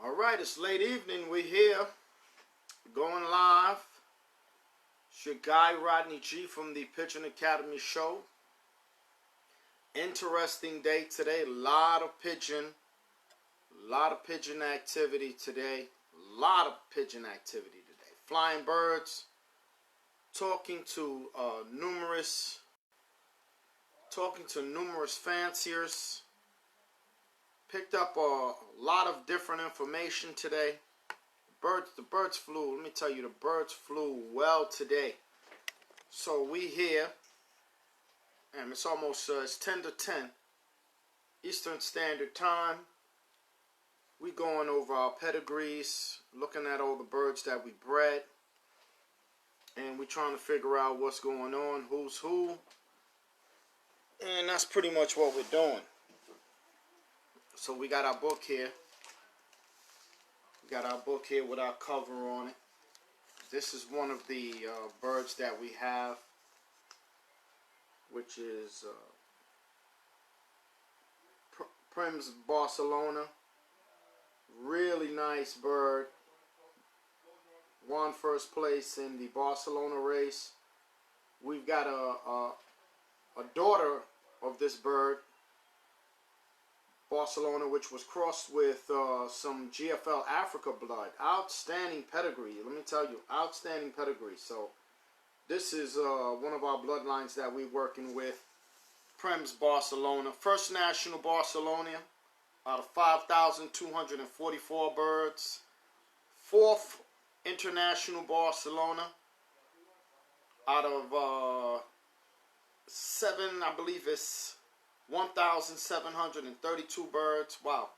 Alright, it's late evening. We're here, going live. It's your guy, Rodney G from the Pigeon Academy Show. Interesting day today. A lot of pigeon activity today. Flying birds. Talking to numerous fanciers. Picked up a lot of different information today. The birds flew. Let me tell you, the birds flew well today. So we here, and it's almost it's 10 to 10 Eastern Standard Time. We going over our pedigrees, looking at all the birds that we bred, and we trying to figure out what's going on, who's who, and that's pretty much what we're doing. So we got our book here. We got our book here with our cover on it. This is one of the birds that we have, which is Pigeons Barcelona. Really nice bird. Won first place in the Barcelona race. We've got a daughter of this bird, Barcelona, which was crossed with some GFL Africa blood. Outstanding pedigree. Let me tell you, outstanding pedigree. So this is one of our bloodlines that we're working with. Pigeons Barcelona. First national Barcelona out of 5,244 birds. Fourth international Barcelona out of 7, I believe it's 1,732 birds. Wow.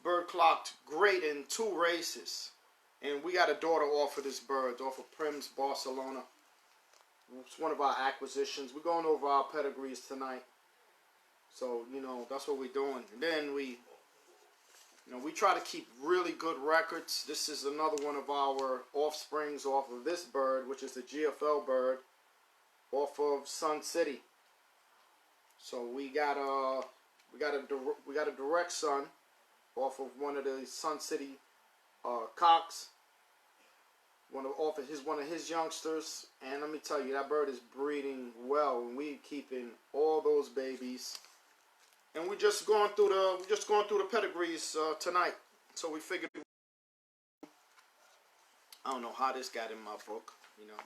Bird clocked great in 2 races. And we got a daughter off of this bird, off of Pigeons Barcelona. It's one of our acquisitions. We're going over our pedigrees tonight. So, you know, that's what we're doing. And then we try to keep really good records. This is another one of our offsprings off of this bird, which is the GFL bird, off of Sun City. So we got a direct son off of one of the Sun City cocks, one of his youngsters, and let me tell you, that bird is breeding well, and we keeping all those babies, and we're just going through the pedigrees tonight. So we figured, I don't know how this got in my book, you know,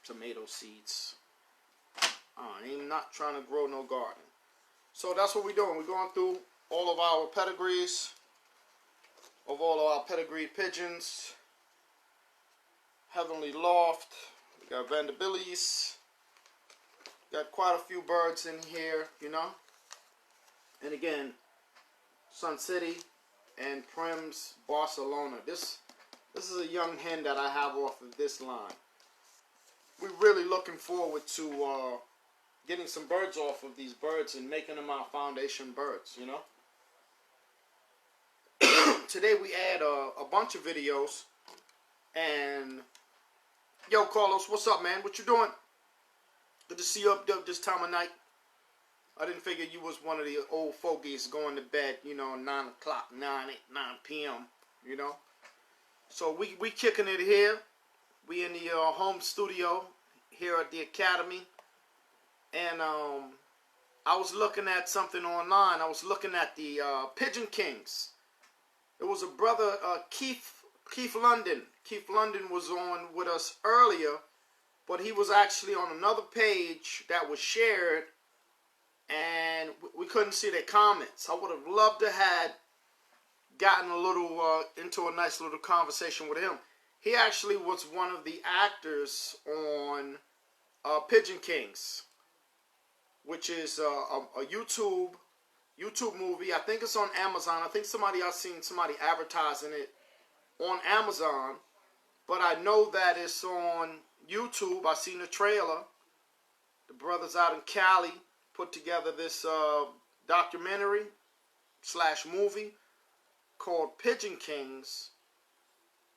tomato seeds. I'm not trying to grow no garden. So that's what we're doing. We're going through all of our pedigrees of all of our pedigreed pigeons. Heavenly Loft. We got Vanderbillies. Got quite a few birds in here, you know. And again, Sun City and Pigeons Barcelona. This is a young hen that I have off of this line. We're really looking forward to getting some birds off of these birds and making them our foundation birds, you know. Today we add a bunch of videos. And yo, Carlos, what's up, man? What you doing? Good to see you up this time of night. I didn't figure you was one of the old fogies going to bed, you know, 9 o'clock, 9 p.m., you know. So we kicking it here. We in the home studio here at the Academy. And I was looking at something online. I was looking at the Pigeon Kings. It was a brother, Keith London. Keith London was on with us earlier, but he was actually on another page that was shared, and we couldn't see their comments. I would have loved to have gotten a little into a nice little conversation with him. He actually was one of the actors on Pigeon Kings, which is a YouTube movie. I think it's on Amazon. I think I've seen somebody advertising it on Amazon, but I know that it's on YouTube. I seen the trailer. The brothers out in Cali put together this documentary / movie called Pigeon Kings,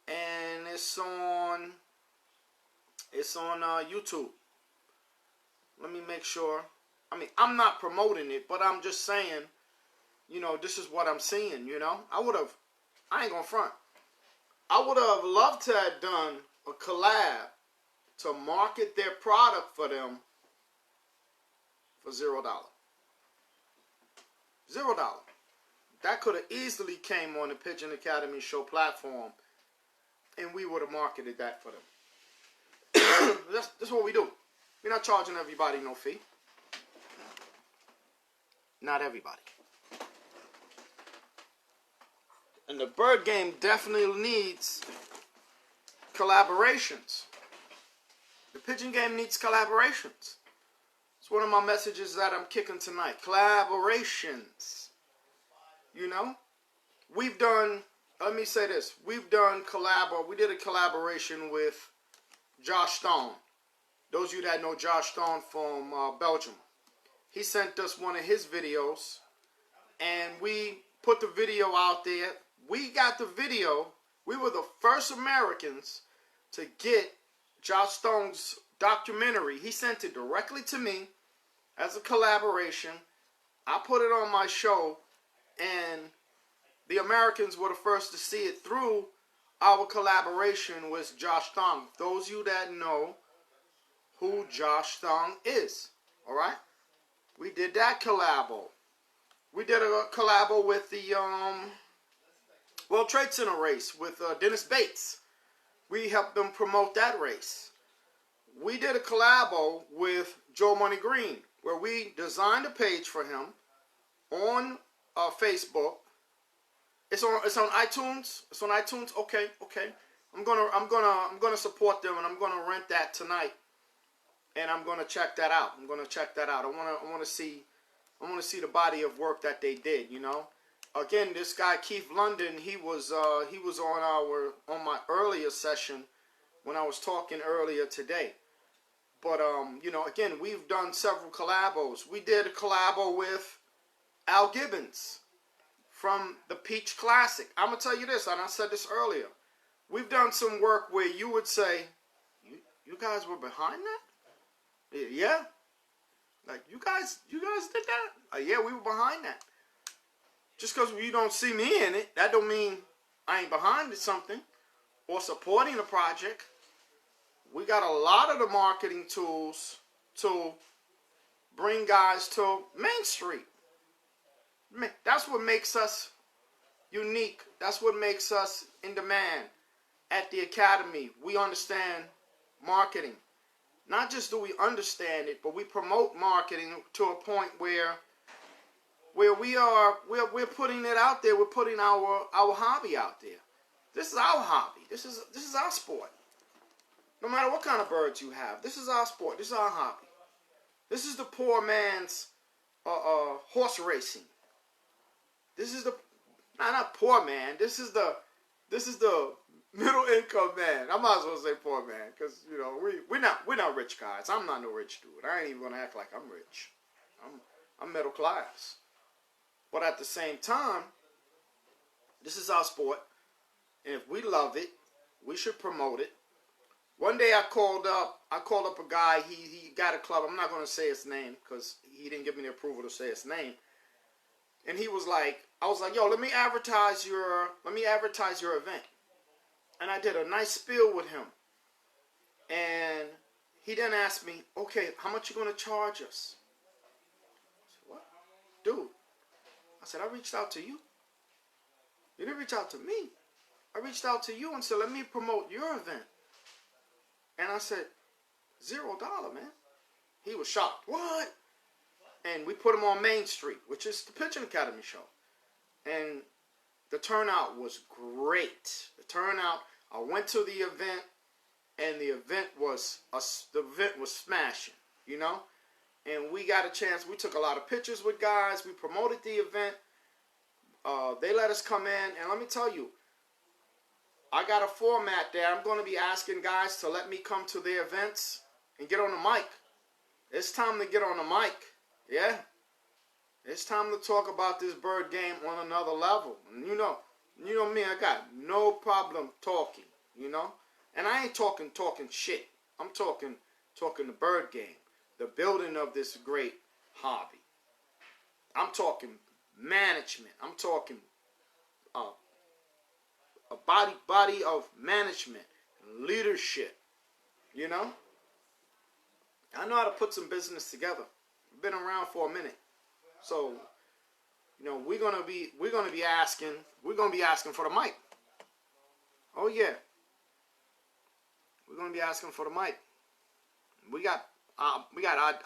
and it's on YouTube. Let me make sure. I mean, I'm not promoting it, but I'm just saying you know, this is what I'm seeing, you know. I ain't gonna front. I would have loved to have done a collab to market their product for them for $0. $0. That could have easily came on the Pigeon Academy Show platform, and we would have marketed that for them. That's what we do. We're not charging everybody no fee. Not everybody. And the bird game definitely needs collaborations. The pigeon game needs collaborations. It's one of my messages that I'm kicking tonight. Collaborations. You know? We've done, let me say this. We did a collaboration with Josh Stone. Those of you that know Josh Stone from Belgium. He sent us one of his videos, and we put the video out there. We got the video. We were the first Americans to get Josh Stone's documentary. He sent it directly to me as a collaboration. I put it on my show, and the Americans were the first to see it through our collaboration with Josh Stone. Those of you that know who Josh Stone is, all right? We did that collabo. We did a collabo with the World Trade Center race with Dennis Bates. We helped them promote that race. We did a collabo with Joe Money Green, where we designed a page for him on Facebook. It's on iTunes. It's on iTunes. Okay. I'm gonna support them, and I'm gonna rent that tonight. And I'm gonna check that out. I wanna see the body of work that they did. You know, again, this guy Keith London, he was on my earlier session when I was talking earlier today. But you know, again, we've done several collabos. We did a collabo with Al Gibbons from the Peach Classic. I'm gonna tell you this, and I said this earlier. We've done some work where you would say, you guys were behind that? Yeah, like you guys did that. Yeah, we were behind that. Just because you don't see me in it, that don't mean I ain't behind something or supporting the project. We got a lot of the marketing tools to bring guys to Main Street. That's what makes us unique. That's what makes us in demand at the Academy. We understand marketing. Not just do we understand it, but we promote marketing to a point where we're putting it out there. We're putting our hobby out there. This is our hobby. This is our sport. No matter what kind of birds you have, this is our sport. This is our hobby. This is the poor man's horse racing. This is not poor man. This is the middle income man. I might as well say poor man, because you know we're not rich guys. I'm not no rich dude. I ain't even gonna act like I'm rich. I'm middle class. But at the same time, this is our sport, and if we love it, we should promote it. One day I called up a guy. He got a club. I'm not gonna say his name because he didn't give me the approval to say his name. And he was like, I was like, yo, let me advertise your event. And I did a nice spiel with him. And he then asked me, okay, how much you going to charge us? I said, what? Dude, I said, I reached out to you. You didn't reach out to me. I reached out to you and said, let me promote your event. And I said, $0, man. He was shocked. What? And we put him on Main Street, which is the Pigeon Academy Show. And the turnout was great. The turnout, I went to the event, and the event was smashing, you know? And we got a chance. We took a lot of pictures with guys. We promoted the event. They let us come in, and let me tell you, I got a format there. I'm going to be asking guys to let me come to their events and get on the mic. It's time to get on the mic. Yeah. It's time to talk about this bird game on another level. And you know me, I got no problem talking, you know? And I ain't talking shit. I'm talking the bird game, the building of this great hobby. I'm talking management. I'm talking a body of management, leadership. You know, I know how to put some business together. I've been around for a minute, so you know we're gonna be asking for the mic. Oh yeah, we're gonna be asking for the mic. We got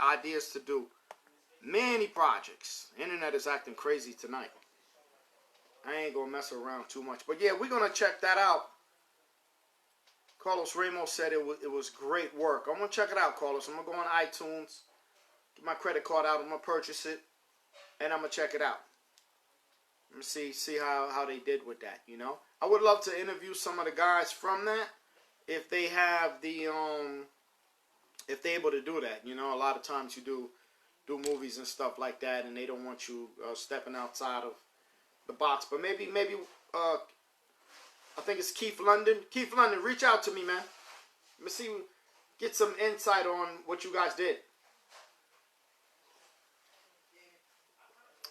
ideas to do many projects. The internet is acting crazy tonight. I ain't gonna mess around too much, but yeah, we're gonna check that out. Carlos Ramos said it was great work. I'm gonna check it out, Carlos. I'm gonna go on iTunes, get my credit card out. I'm gonna purchase it, and I'm gonna check it out. Let me see how they did with that. You know, I would love to interview some of the guys from that if they have the if they're able to do that. You know, a lot of times you do movies and stuff like that, and they don't want you stepping outside of the box. But maybe I think it's Keith London. Keith London, reach out to me, man. Let me see, get some insight on what you guys did.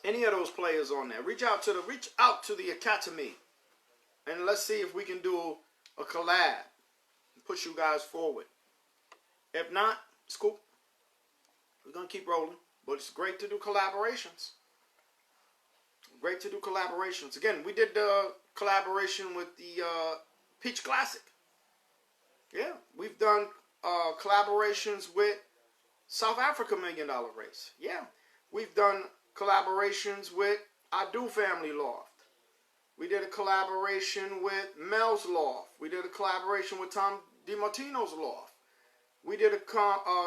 Any of those players on there, reach out to the academy, and let's see if we can do a collab and push you guys forward. If not, it's cool. We're gonna keep rolling, but it's great to do collaborations. Great to do collaborations. Again, we did the collaboration with the Peach Classic. Yeah, we've done collaborations with South Africa $1 Million Race. Yeah, we've done collaborations with I Do Family Loft. We did a collaboration with Mel's Loft. We did a collaboration with Tom DiMartino's Loft. We did a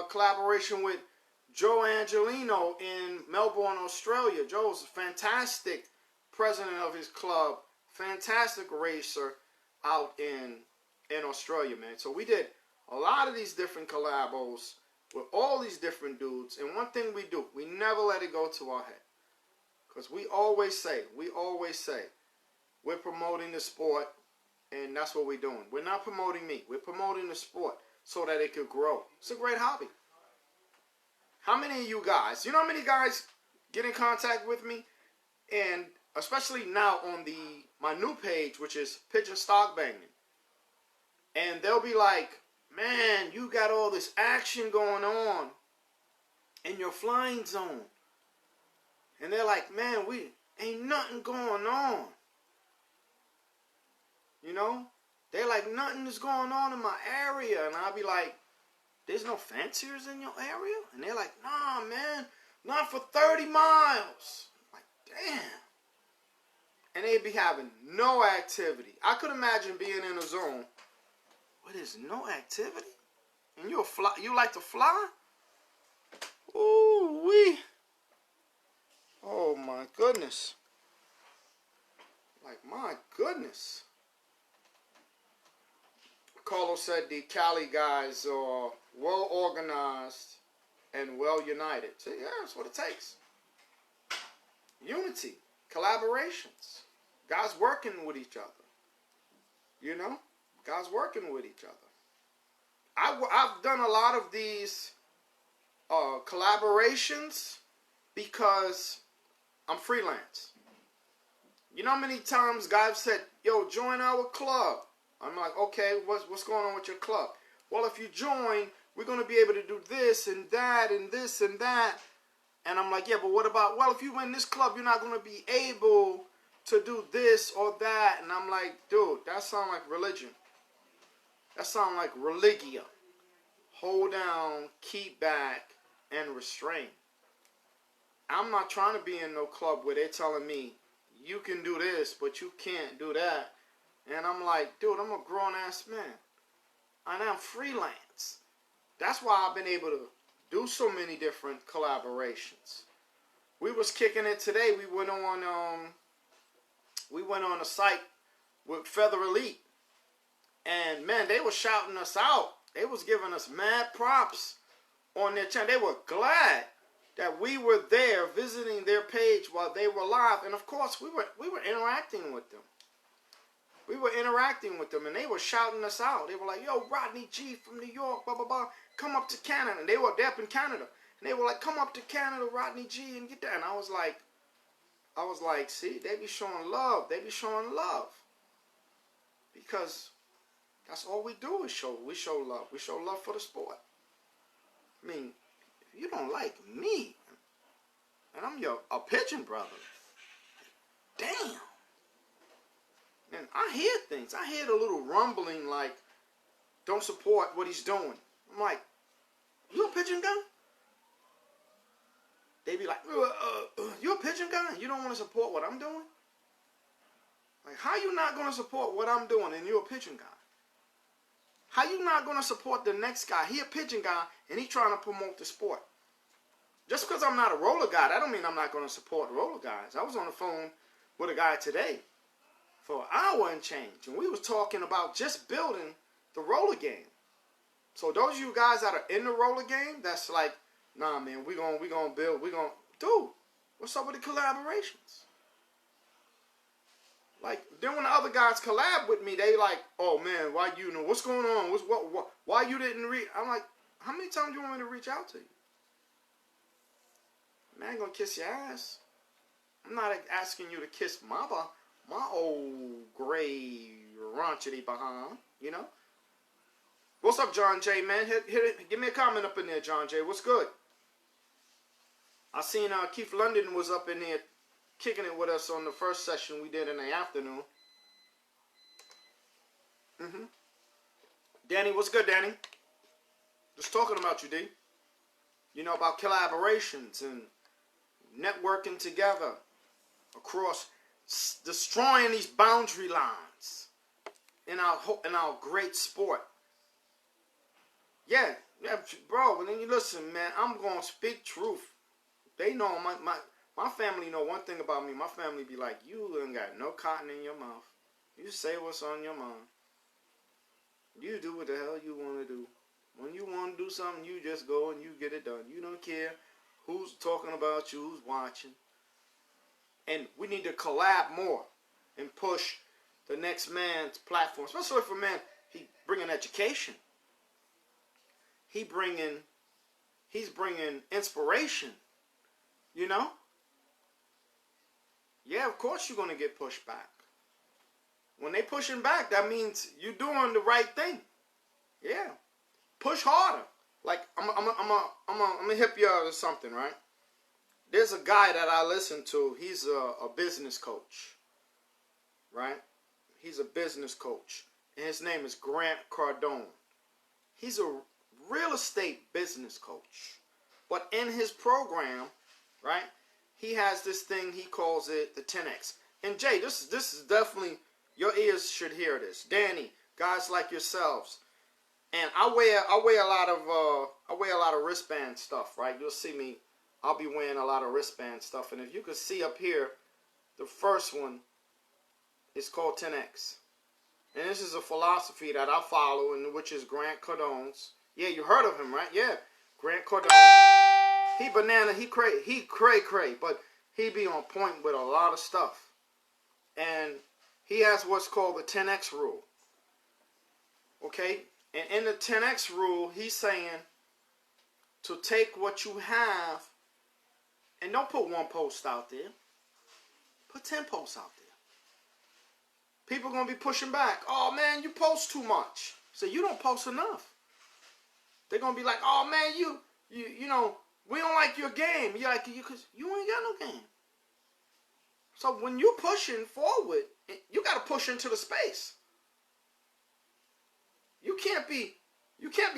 collaboration with Joe Angelino in Melbourne, Australia. Joe's a fantastic president of his club, fantastic racer out in Australia, man. So we did a lot of these different collabos with all these different dudes. And one thing we do, we never let it go to our head. Because we always say, we're promoting the sport, and that's what we're doing. We're not promoting me. We're promoting the sport so that it could grow. It's a great hobby. How many of you guys, you know how many guys get in contact with me? And especially now on my new page, which is Pigeon Stock Banging. And they'll be like, man, you got all this action going on in your flying zone. And they're like, man, we ain't nothing going on. You know? They're like, nothing is going on in my area. And I'll be like, there's no fanciers in your area? And they're like, nah, man, not for 30 miles. I'm like, damn. And they'd be having no activity. I could imagine being in a zone where there's no activity. And you like to fly? Ooh wee. Oh my goodness. Like, my goodness. Carlos said the Cali guys are well organized and well united. So yeah, that's what it takes. Unity, collaborations, guys working with each other. You know, guys working with each other. I've done a lot of these collaborations because I'm freelance. You know how many times guys said, yo, join our club. I'm like, okay, what's going on with your club? Well, if you join, we're going to be able to do this and that and this and that. And I'm like, yeah, but what about, well, if you win this club, you're not going to be able to do this or that. And I'm like, dude, that sounds like religion. That sounds like religion. Hold down, keep back, and restrain. I'm not trying to be in no club where they're telling me, you can do this, but you can't do that. And I'm like, dude, I'm a grown-ass man. And I'm freelance. That's why I've been able to do so many different collaborations. We was kicking it today. We went on a site with Feather Elite. And, man, they were shouting us out. They was giving us mad props on their channel. They were glad that we were there visiting their page while they were live. And, of course, we were interacting with them. We were interacting with them, and they were shouting us out. They were like, yo, Rodney G from New York, blah, blah, blah, come up to Canada. And they're up in Canada. And they were like, come up to Canada, Rodney G, and get there. And I was like, I was like, see, they be showing love. They be showing love. Because that's all we do is show. We show love. We show love for the sport. I mean, if you don't like me, and I'm a pigeon brother, damn. And I hear things. I hear the little rumbling like, don't support what he's doing. I'm like, you a pigeon guy? They be like, you a pigeon guy? You don't want to support what I'm doing? Like, how you not going to support what I'm doing and you're a pigeon guy? How you not going to support the next guy? He a pigeon guy and he trying to promote the sport. Just because I'm not a roller guy, that don't mean I'm not going to support roller guys. I was on the phone with a guy today for an hour and change, and we was talking about just building the roller game. So those of you guys that are in the roller game, that's like, nah, man, we gonna build, dude, what's up with the collaborations? Like, then when the other guys collab with me, they like, oh man, why you know what's going on? Why you didn't reach? I'm like, how many times do you want me to reach out to you? Man, I ain't gonna kiss your ass. I'm not asking you to kiss my old gray raunchity behind, you know? What's up, John J, man? Hit it. Give me a comment up in there, John J. What's good? I seen Keith London was up in there kicking it with us on the first session we did in the afternoon. Danny, what's good, Danny? Just talking about you, D. You know, about collaborations and networking together across destroying these boundary lines in our great sport. Yeah, bro. And then you listen, man. I'm gonna speak truth. They know my family know one thing about me. My family be like, you ain't got no cotton in your mouth. You say what's on your mind. You do what the hell you want to do. When you want to do something, you just go and you get it done. You don't care who's talking about you, who's watching. And we need to collab more and push the next man's platform. Especially for man, he bringing education. He's bringing inspiration. You know? Yeah, of course you're going to get pushed back. When they pushing back, that means you're doing the right thing. Yeah. Push harder. Like, I'm gonna hip you up with something, right? There's a guy that I listen to. He's a business coach, right? He's a business coach. And his name is Grant Cardone. He's a real estate business coach. But in his program, right, he has this thing, he calls it the 10X. And Jay, this is definitely, your ears should hear this. Danny, guys like yourselves. And I wear a lot of wristband stuff, right? You'll see me, I'll be wearing a lot of wristband stuff. And if you can see up here, the first one is called 10X. And this is a philosophy that I follow, and which is Grant Cardone's. Yeah, you heard of him, right? Yeah, Grant Cardone. He cray, but he be on point with a lot of stuff. And he has what's called the 10X rule. Okay? And in the 10X rule, he's saying to take what you have and don't put one post out there. Put 10 posts out there. People are going to be pushing back. Oh, man, you post too much. So you don't post enough. They're going to be like, oh, man, you know, we don't like your game. You like you because you ain't got no game. So when you're pushing forward, you got to push into the space. You can't be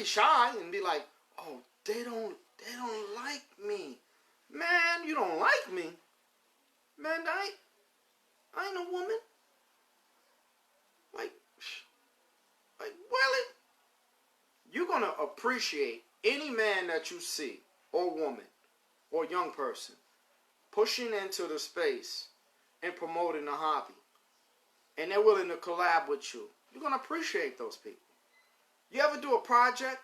shy and be like, oh, they don't like me. Man, you don't like me. Man, I ain't a woman. Like well, you're going to appreciate any man that you see, or woman, or young person, pushing into the space and promoting the hobby. And they're willing to collab with you. You're going to appreciate those people. You ever do a project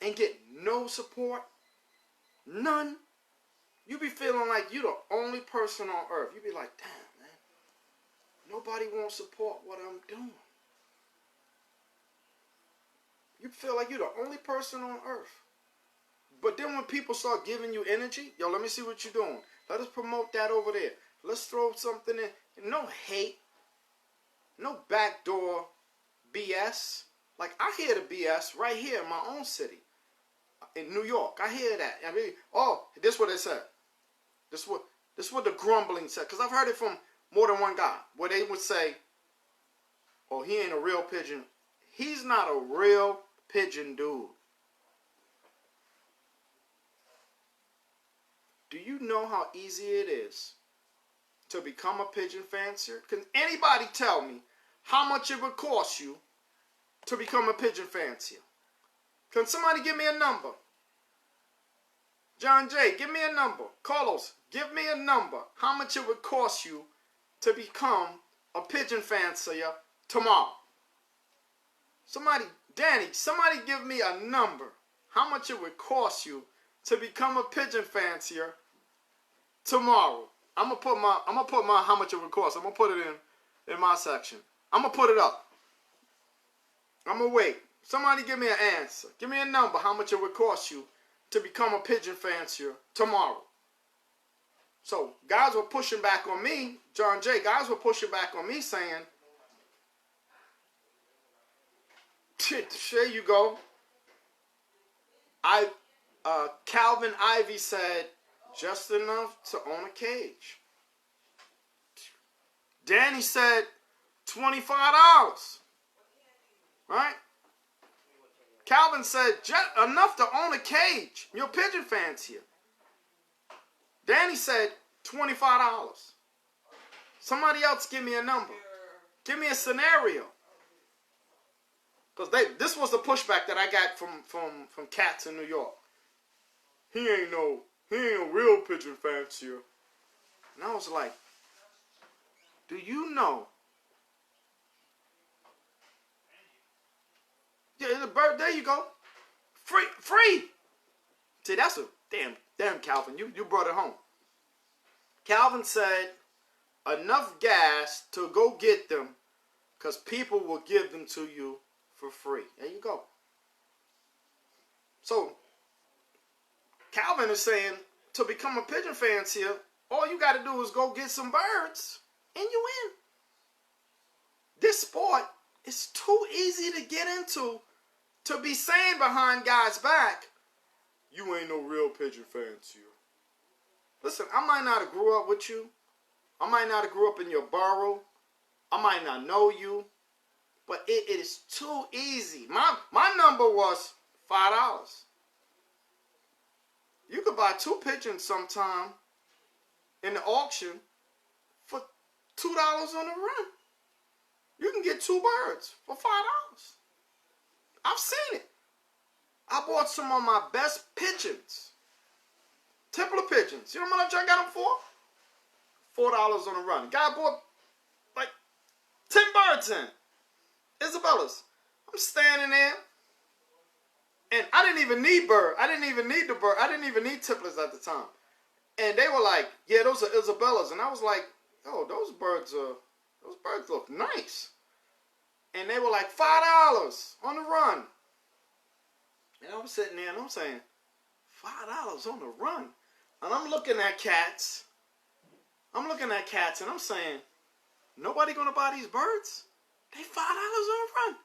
and get no support? None? You be feeling like you're the only person on earth. You be like, damn, man. Nobody won't support what I'm doing. You feel like you're the only person on earth. But then when people start giving you energy, yo, let me see what you're doing. Let us promote that over there. Let's throw something in. No hate. No backdoor BS. Like, I hear the BS right here in my own city. In New York. I hear that. I mean, oh, this is what they said. This is what the grumbling said. Because I've heard it from more than one guy. Where they would say, oh, he ain't a real pigeon. He's not a real pigeon dude. Do you know how easy it is to become a pigeon fancier? Can anybody tell me how much it would cost you to become a pigeon fancier? Can somebody give me a number? John J, give me a number. Carlos, give me a number. How much it would cost you to become a pigeon fancier tomorrow? Somebody, Danny, somebody give me a number. How much it would cost you to become a pigeon fancier tomorrow? I'm gonna put my how much it would cost. I'm gonna put it in my section. I'm gonna put it up. I'm gonna wait. Somebody give me an answer. Give me a number. How much it would cost you to become a pigeon fancier tomorrow? So guys were pushing back on me, John J. Guys were pushing back on me, saying, "There you go." Calvin Ivy said, just enough to own a cage. Danny said $25. Right? Calvin said just enough to own a cage. You're a pigeon fancier. Danny said $25. Somebody else give me a number. Give me a scenario. Because this was the pushback that I got from cats in New York. He ain't a real pigeon fancier. And I was like, do you know? Yeah, the bird, there you go. Free. See, that's a damn Calvin. You brought it home. Calvin said, enough gas to go get them, because people will give them to you for free. There you go. So, Calvin is saying, to become a pigeon fancier, all you got to do is go get some birds, and you in. This sport is too easy to get into, to be saying behind guys' back, you ain't no real pigeon fancier. Listen, I might not have grew up with you. I might not have grew up in your borough. I might not know you. But it is too easy. My number was $5. You could buy 2 pigeons sometime in the auction for $2 on the run. You can get 2 birds for $5. I've seen it. I bought some of my best pigeons. Tippler pigeons. You know how much I got them for? $4 on the run. Guy bought like 10 birds in. Isabella's. I'm standing there. And I didn't even need bird. I didn't even need the bird. I didn't even need tipplers at the time. And they were like, yeah, those are Isabellas. And I was like, oh, those birds look nice. And they were like $5 on the run. And I'm sitting there and I'm saying, $5 on the run. And I'm looking at cats. And I'm saying, nobody gonna buy these birds? They $5 on the run.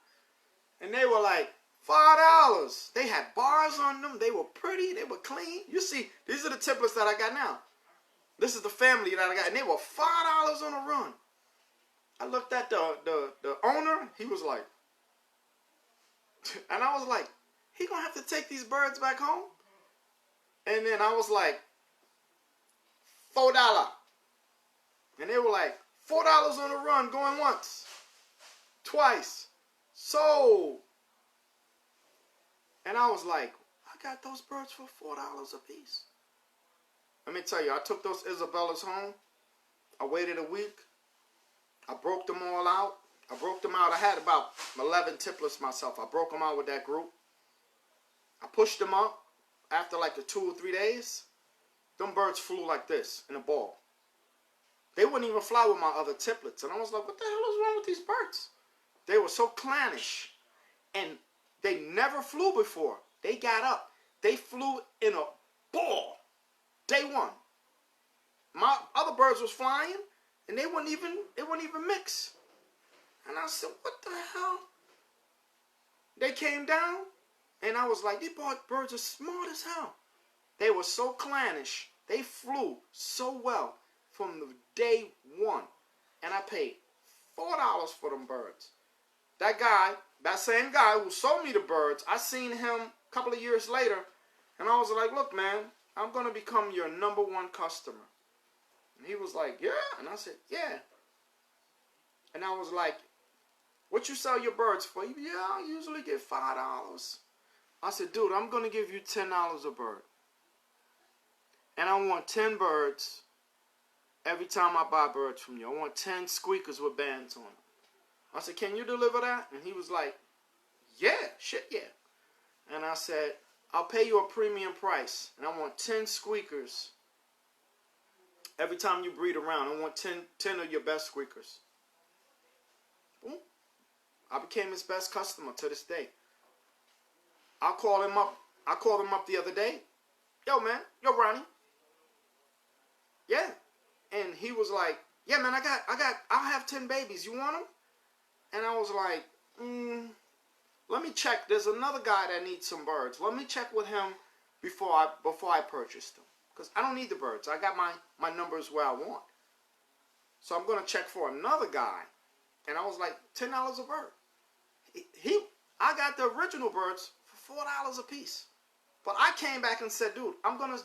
And they were like, $5. They had bars on them. They were pretty. They were clean. You see, these are the tipplers that I got now. This is the family that I got. And they were $5 on the run. I looked at the owner. He was like, and I was like, he gonna have to take these birds back home? And then I was like, $4. And they were like, $4 on the run, going once, twice, sold. And I was like, I got those birds for $4 a piece. Let me tell you, I took those Isabellas home. I waited a week. I broke them all out. I had about 11 tipplers myself. I broke them out with that group. I pushed them up. After like the 2 or 3 days, them birds flew like this in a ball. They wouldn't even fly with my other tipplets. And I was like, what the hell is wrong with these birds? They were so clannish. And they never flew before. They got up. They flew in a ball. Day one. my other birds was flying, and they wouldn't even mix. And I said, what the hell? They came down, and I was like, these birds are smart as hell. They were so clannish. They flew so well from the day one. And I paid $4 for them birds. That same guy who sold me the birds, I seen him a couple of years later, and I was like, look, man, I'm going to become your #1 customer. And he was like, yeah? And I said, yeah. And I was like, what you sell your birds for? Yeah, I usually get $5. I said, dude, I'm going to give you $10 a bird. And I want 10 birds every time I buy birds from you. I want 10 squeakers with bands on them. I said, can you deliver that? And he was like, yeah, shit, yeah. And I said, I'll pay you a premium price. And I want 10 squeakers every time you breed around. I want 10 of your best squeakers. Boom. I became his best customer to this day. I called him up the other day. Yo, man. Yo, Ronnie. Yeah. And he was like, yeah, man, I'll have 10 babies. You want them? And I was like, let me check. There's another guy that needs some birds. Let me check with him before I purchase them. Because I don't need the birds. I got my numbers where I want. So I'm going to check for another guy. And I was like, $10 a bird. I got the original birds for $4 a piece. But I came back and said, dude, I'm gonna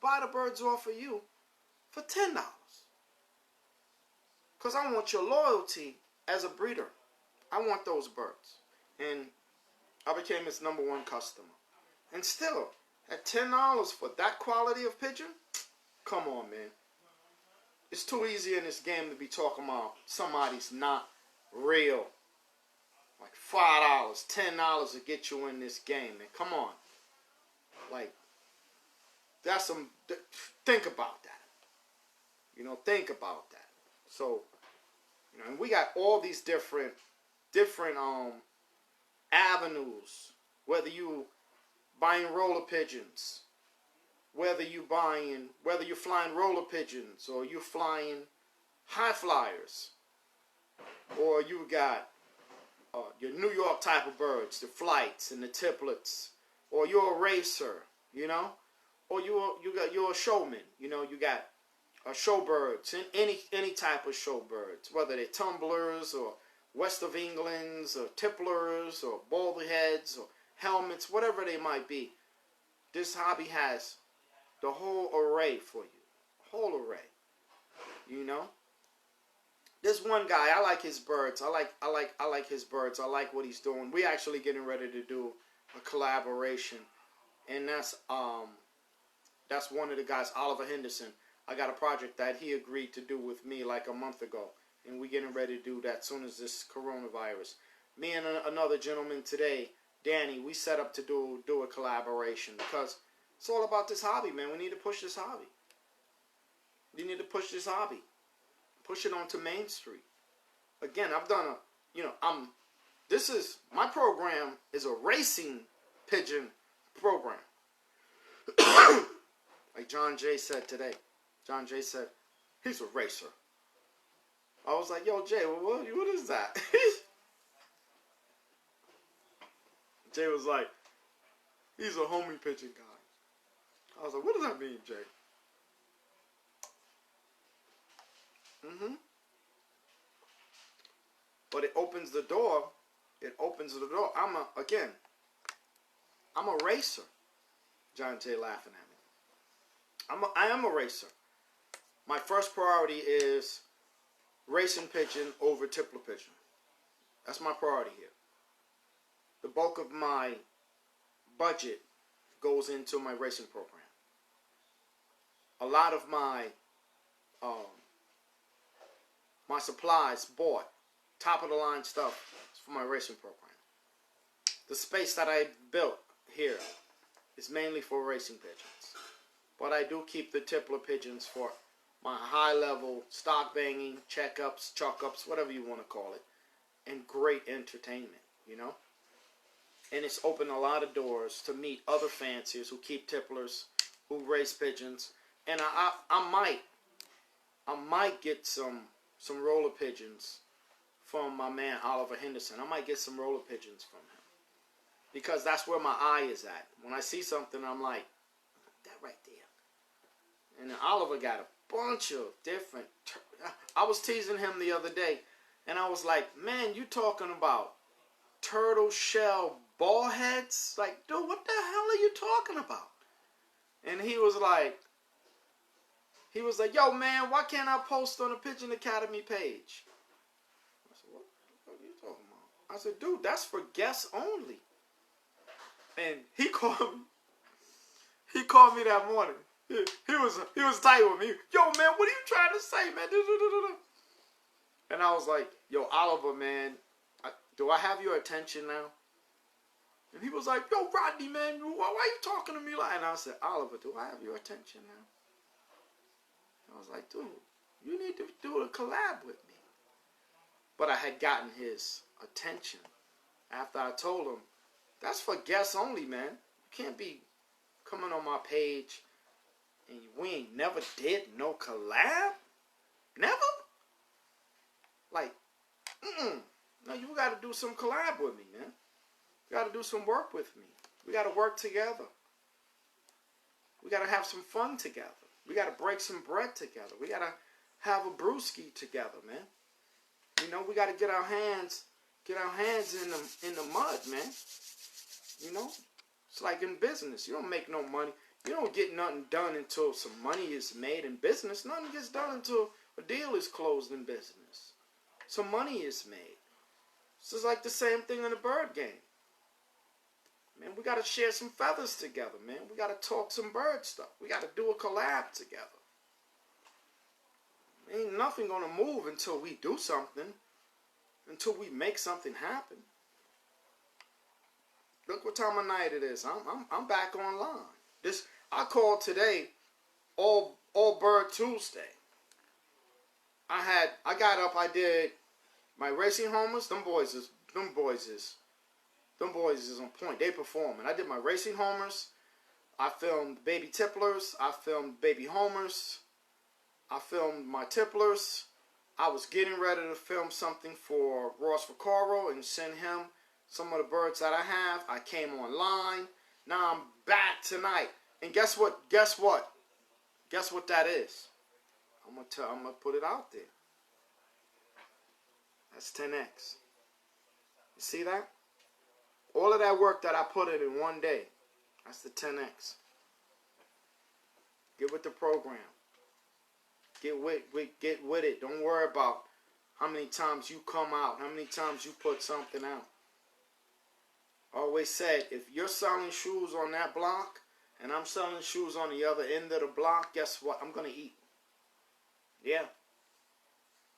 buy the birds off of you for $10. Because I want your loyalty as a breeder. I want those birds. And I became his #1 customer. And still, at $10 for that quality of pigeon? Come on, man. It's too easy in this game to be talking about somebody's not real. Like $5, $10 to get you in this game, man. Come on. Like, that's some, think about that. You know, think about that. So, you know, and we got all these different avenues. Whether you buying roller pigeons, whether you're flying roller pigeons, or you're flying high flyers, or you got your New York type of birds, the flights and the tipplers, or you're a racer, you know, or you're a showman, you know, you got showbirds, and any type of showbirds, whether they're tumblers or West of Englands or tipplers or bald heads or helmets, whatever they might be. This hobby has the whole array for you, whole array, you know. There's one guy, I like his birds. I like his birds. I like what he's doing. We're actually getting ready to do a collaboration, and that's one of the guys, Oliver Henderson. I got a project that he agreed to do with me like a month ago, and we're getting ready to do that as soon as this coronavirus. Me and another gentleman today, Danny, we set up to do a collaboration because it's all about this hobby, man. We need to push this hobby. We need to push this hobby. Push it onto Main Street. Again, I've done my program is a racing pigeon program. Like John Jay said today. John Jay said, he's a racer. I was like, yo, Jay, what is that? Jay was like, he's a homie pigeon guy. I was like, what does that mean, Jay? But it opens the door. It opens the door. I'm a racer. John Jay laughing at me. I am a racer. My first priority is racing pigeon over tippler pigeon. That's my priority here. The bulk of my budget goes into my racing program. A lot of my supplies bought, top of the line stuff for my racing program. The space that I built here is mainly for racing pigeons. But I do keep the tippler pigeons for my high level stock banging, checkups, chalk-ups, whatever you want to call it, and great entertainment, you know? And it's opened a lot of doors to meet other fanciers who keep tipplers, who race pigeons, And I might get some roller pigeons from my man Oliver Henderson. I might get some roller pigeons from him. Because that's where my eye is at. When I see something, I'm like, that right there. And then Oliver got a bunch of different... I was teasing him the other day, and I was like, man, you talking about turtle shell ball heads? Like, dude, what the hell are you talking about? And he was like, yo, man, why can't I post on the Pigeon Academy page? I said, what are you talking about? I said, dude, that's for guests only. And he called me that morning. He was tight with me. Yo, man, what are you trying to say, man? And I was like, yo, Oliver, man, do I have your attention now? And he was like, yo, Rodney, man, why are you talking to me like that? And I said, Oliver, do I have your attention now? I was like, dude, you need to do a collab with me. But I had gotten his attention after I told him, that's for guests only, man. You can't be coming on my page and we ain't never did no collab? Never? Like, no, you got to do some collab with me, man. You got to do some work with me. We got to work together. We got to have some fun together. We got to break some bread together. We got to have a brewski together, man. You know, we got to get our hands in the mud, man. You know, it's like in business. You don't make no money. You don't get nothing done until some money is made in business. Nothing gets done until a deal is closed in business. Some money is made. This is like the same thing in the bird game. Man, we got to share some feathers together, man. We got to talk some bird stuff. We got to do a collab together. Ain't nothing going to move until we do something. Until we make something happen. Look what time of night it is. I'm back online. I called today all Bird Tuesday. I got up, I did my racing homers. Them boys is on point. They performing. I did my racing homers. I filmed baby tipplers. I filmed baby homers. I filmed my tipplers. I was getting ready to film something for Ross Vaccaro and send him some of the birds that I have. I came online. Now I'm back tonight. And guess what? Guess what that is? I'm gonna put it out there. That's 10x. You see that? All of that work that I put in one day. That's the 10x. Get with the program. Get with it. Don't worry about how many times you come out, how many times you put something out. I always said, if you're selling shoes on that block and I'm selling shoes on the other end of the block, guess what? I'm going to eat. Yeah.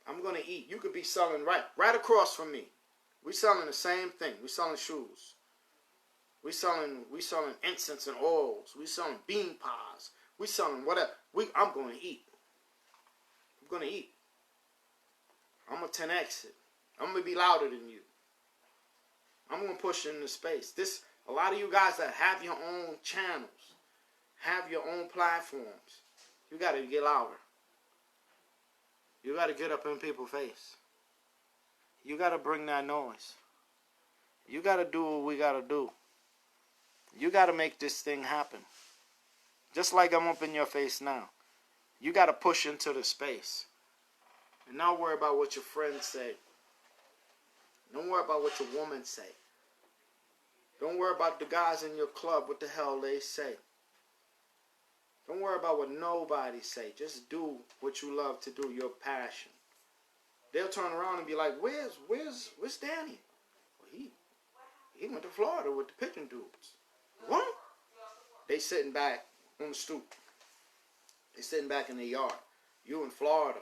I'm going to eat. You could be selling right across from me. We selling the same thing. We selling shoes. We selling incense and oils. We selling bean pies. We selling whatever. I'm going to eat. I'm going to eat. I'm going to 10x it. I'm going to be louder than you. I'm going to push into space. A lot of you guys that have your own channels, have your own platforms, you got to get louder. You got to get up in people's face. You got to bring that noise. You got to do what we got to do. You got to make this thing happen. Just like I'm up in your face now. You got to push into the space. And not worry about what your friends say. Don't worry about what your woman say. Don't worry about the guys in your club, what the hell they say. Don't worry about what nobody say. Just do what you love to do, your passion. They'll turn around and be like, where's Danny? Well, he went to Florida with the Pigeon dudes. What? They sitting back on the stoop. They sitting back in the yard. You in Florida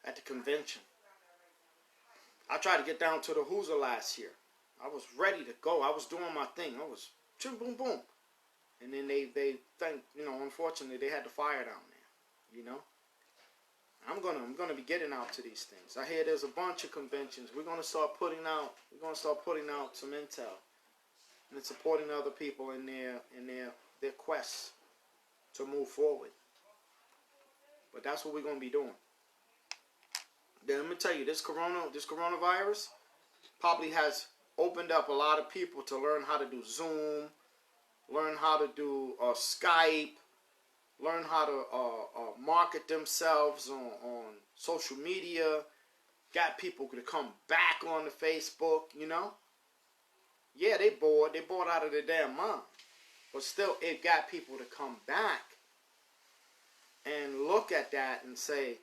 at the convention. I tried to get down to the Hoosier last year. I was ready to go. I was doing my thing. I was chim boom boom. And then they think, unfortunately they had the fire down there. I'm gonna be getting out to these things. I hear there's a bunch of conventions. We're gonna start putting out some intel and supporting other people in their quests to move forward. that's what we're going to be doing. Then let me tell you, this coronavirus probably has opened up a lot of people to learn how to do Zoom, learn how to do Skype, learn how to market themselves on social media. Got people to come back on the Facebook, you know. Yeah, they bored. They bored out of their damn mind. But still, it got people to come back and look at that and say,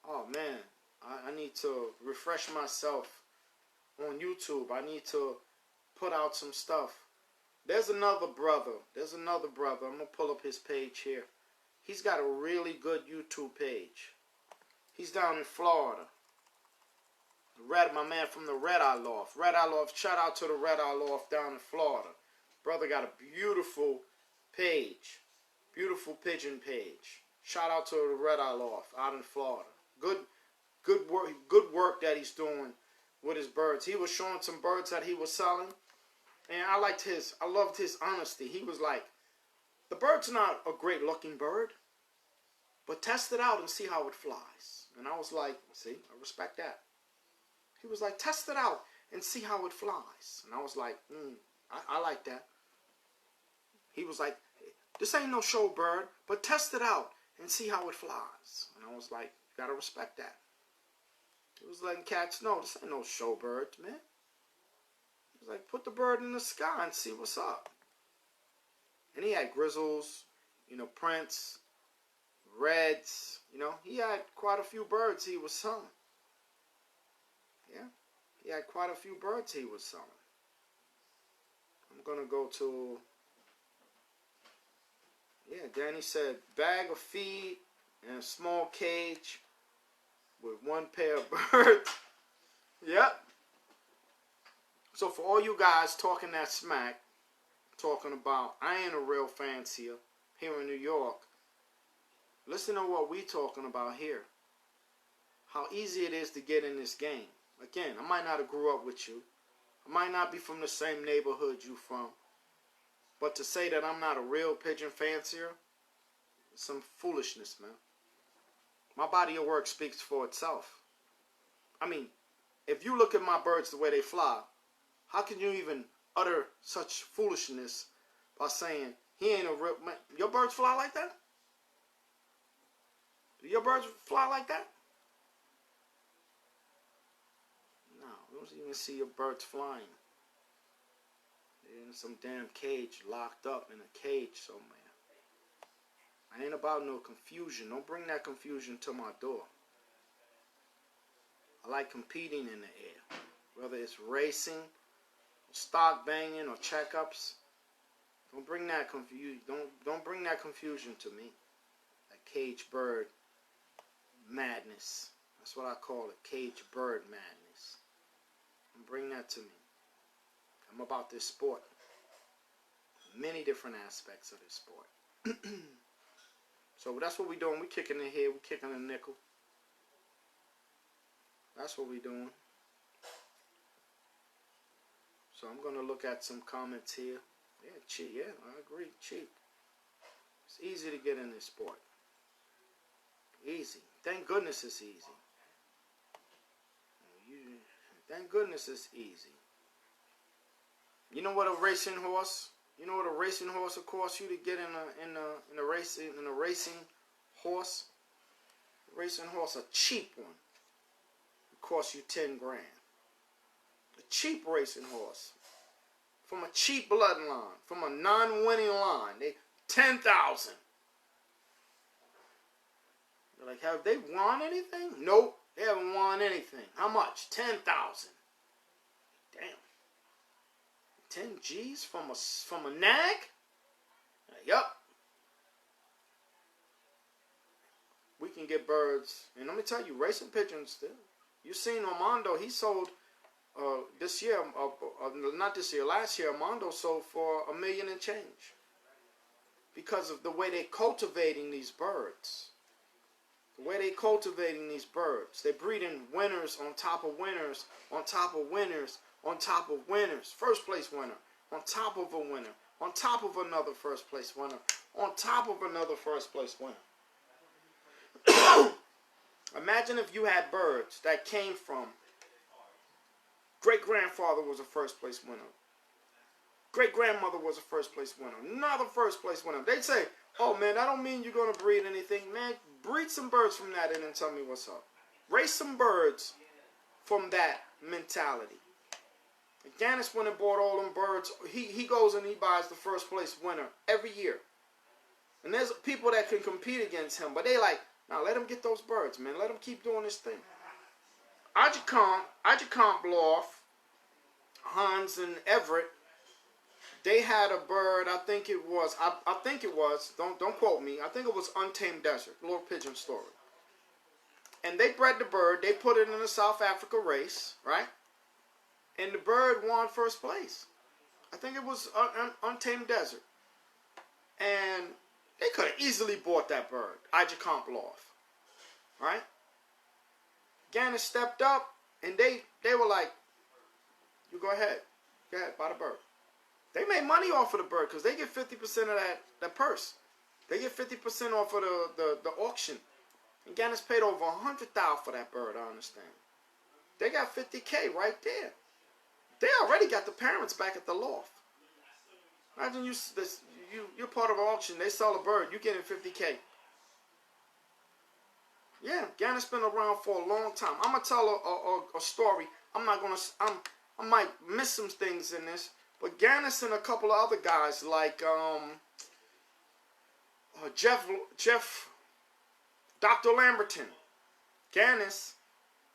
oh, man, I need to refresh myself on YouTube. I need to put out some stuff. There's another brother. I'm going to pull up his page here. He's got a really good YouTube page. He's down in Florida. My man from the Red Eye Loft. Red Eye Loft. Shout out to the Red Eye Loft down in Florida. Brother got a beautiful page. Beautiful pigeon page. Shout out to the Red Eye Loft out in Florida. Good work that he's doing with his birds. He was showing some birds that he was selling. And I loved his honesty. He was like, the bird's not a great looking bird, but test it out and see how it flies. And I was like, see, I respect that. He was like, test it out and see how it flies. And I was like, I like that. He was like, this ain't no show bird, but test it out and see how it flies. And I was like, you gotta respect that. He was letting cats know, this ain't no show bird, man. He was like, put the bird in the sky and see what's up. And he had grizzles, you know, prints, reds, you know. He had quite a few birds he was selling. Yeah, he had quite a few birds he was selling. I'm going to go to, yeah, Danny said, bag of feed and a small cage with one pair of birds. Yep. So for all you guys talking that smack, talking about, I ain't a real fancier here in New York, listen to what we talking about here. How easy it is to get in this game. Again, I might not have grew up with you. I might not be from the same neighborhood you from. But to say that I'm not a real pigeon fancier, is some foolishness, man. My body of work speaks for itself. I mean, if you look at my birds the way they fly, how can you even utter such foolishness by saying he ain't a real man? Your birds fly like that? Do your birds fly like that? You don't even see your birds flying. They're in some damn cage, locked up in a cage somewhere. I ain't about no confusion. Don't bring that confusion to my door. I like competing in the air. Whether it's racing, stock banging, or checkups. Don't bring that confusion. Don't bring that confusion to me. That cage bird madness. That's what I call it. Cage bird madness. Bring that to me. I'm about this sport. Many different aspects of this sport. So that's what we're doing. We're kicking it here. We're kicking a nickel. That's what we're doing. So I'm going to look at some comments here. Yeah, cheap. Yeah, I agree. Cheap. It's easy to get in this sport. Easy. Thank goodness it's easy. Thank goodness it's easy. You know what a racing horse? You know what a racing horse will cost you to get in a racing horse? A racing horse, a cheap one, it costs you 10 grand. A cheap racing horse from a cheap bloodline, from a non-winning line, they 10,000. You're like, have they won anything? Nope. They haven't won anything. How much? 10,000. Damn. 10 G's from a nag? Yup. We can get birds. And let me tell you, racing pigeons still. You seen Armando, he sold this year, not this year, last year, Armando sold for $1 million and change. Because of the way they're cultivating these birds. The way they cultivating these birds. They're breeding winners on top of winners, on top of winners, on top of winners. First place winner, on top of a winner, on top of another first place winner, on top of another first place winner. Imagine if you had birds that came from great-grandfather was a first place winner. Great-grandmother was a first place winner. Another first place winner. They'd say, oh man, that don't mean you're going to breed anything. Man, breed some birds from that and then tell me what's up. Raise some birds from that mentality. Gannis went and bought all them birds. He goes and he buys the first place winner every year. And there's people that can compete against him, but they like, now let him get those birds, man. Let him keep doing this thing. Ajacomp Loft, Hans and Everett, they had a bird, I think it was, don't quote me, I think it was Untamed Desert, Little Pigeon story. And they bred the bird, they put it in a South Africa race, right? And the bird won first place. I think it was Untamed Desert. And they could have easily bought that bird, Ajacomp Loft, right? Gannis stepped up, and they were like, you go ahead, buy the bird. They made money off of the bird because they get 50% of that purse. They get 50% off of the auction. And Gannis paid over $100,000 for that bird, I understand. They got $50K right there. They already got the parents back at the loft. Imagine you're part of an auction. They sell a bird. You getting $50K. Yeah, Gannis been around for a long time. I'm gonna tell a story. I might miss some things in this, but Gannis and a couple of other guys like Jeff, Dr. Lamberton, Gannis,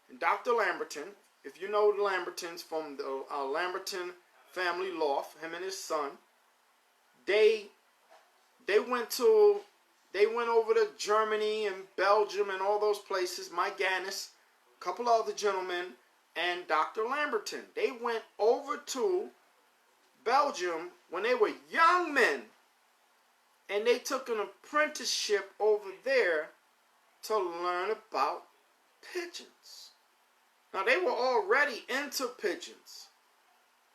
and Dr. Lamberton. If you know the Lambertons from the Lamberton family loft, him and his son, they went over to Germany and Belgium and all those places. Mike Gannis, a couple of other gentlemen, and Dr. Lamberton. They went over to Belgium when they were young men, and they took an apprenticeship over there to learn about pigeons. Now, they were already into pigeons,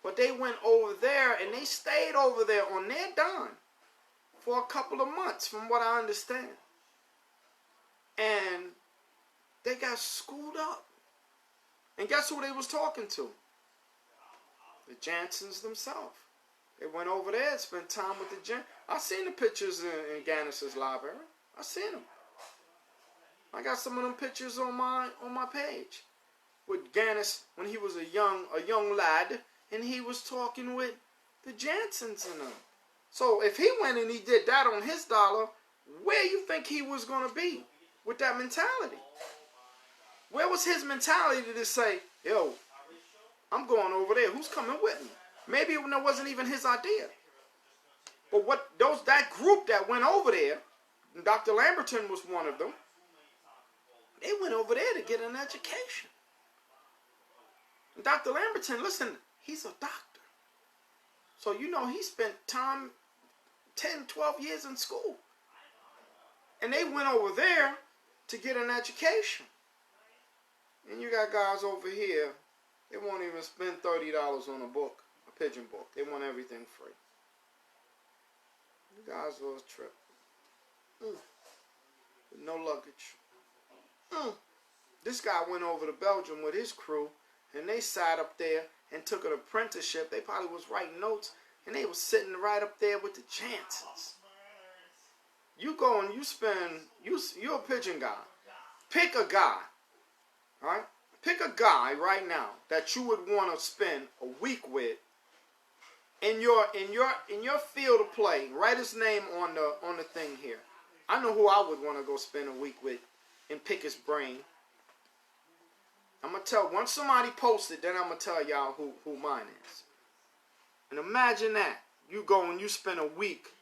but they went over there and they stayed over there on their dime for a couple of months, from what I understand. And they got schooled up. And guess who they was talking to? The Jansons themselves. They went over there and spent time with the Jansons. I seen the pictures in Gannis's library. I seen them. I got some of them pictures on my page with Gannis when he was a young lad, and he was talking with the Jansons and them. So if he went and he did that on his dollar, where you think he was going to be with that mentality? Where was his mentality to say, yo, I'm going over there. Who's coming with me? Maybe it wasn't even his idea. But that group that went over there, and Dr. Lamberton was one of them, they went over there to get an education. And Dr. Lamberton, listen, he's a doctor. So, he spent time, 10, 12 years in school. And they went over there to get an education. And you got guys over here, they won't even spend $30 on a book, a pigeon book. They want everything free. You guys are a trip. With no luggage. This guy went over to Belgium with his crew, and they sat up there and took an apprenticeship. They probably was writing notes, and they was sitting right up there with the Jansons. You go and you're a pigeon guy. Pick a guy, all right? Pick a guy right now that you would want to spend a week with in your field of play. Write his name on the thing here. I know who I would want to go spend a week with and pick his brain. I'm going to tell, once somebody posts it, then I'm going to tell y'all who mine is. And imagine that. You go and you spend a week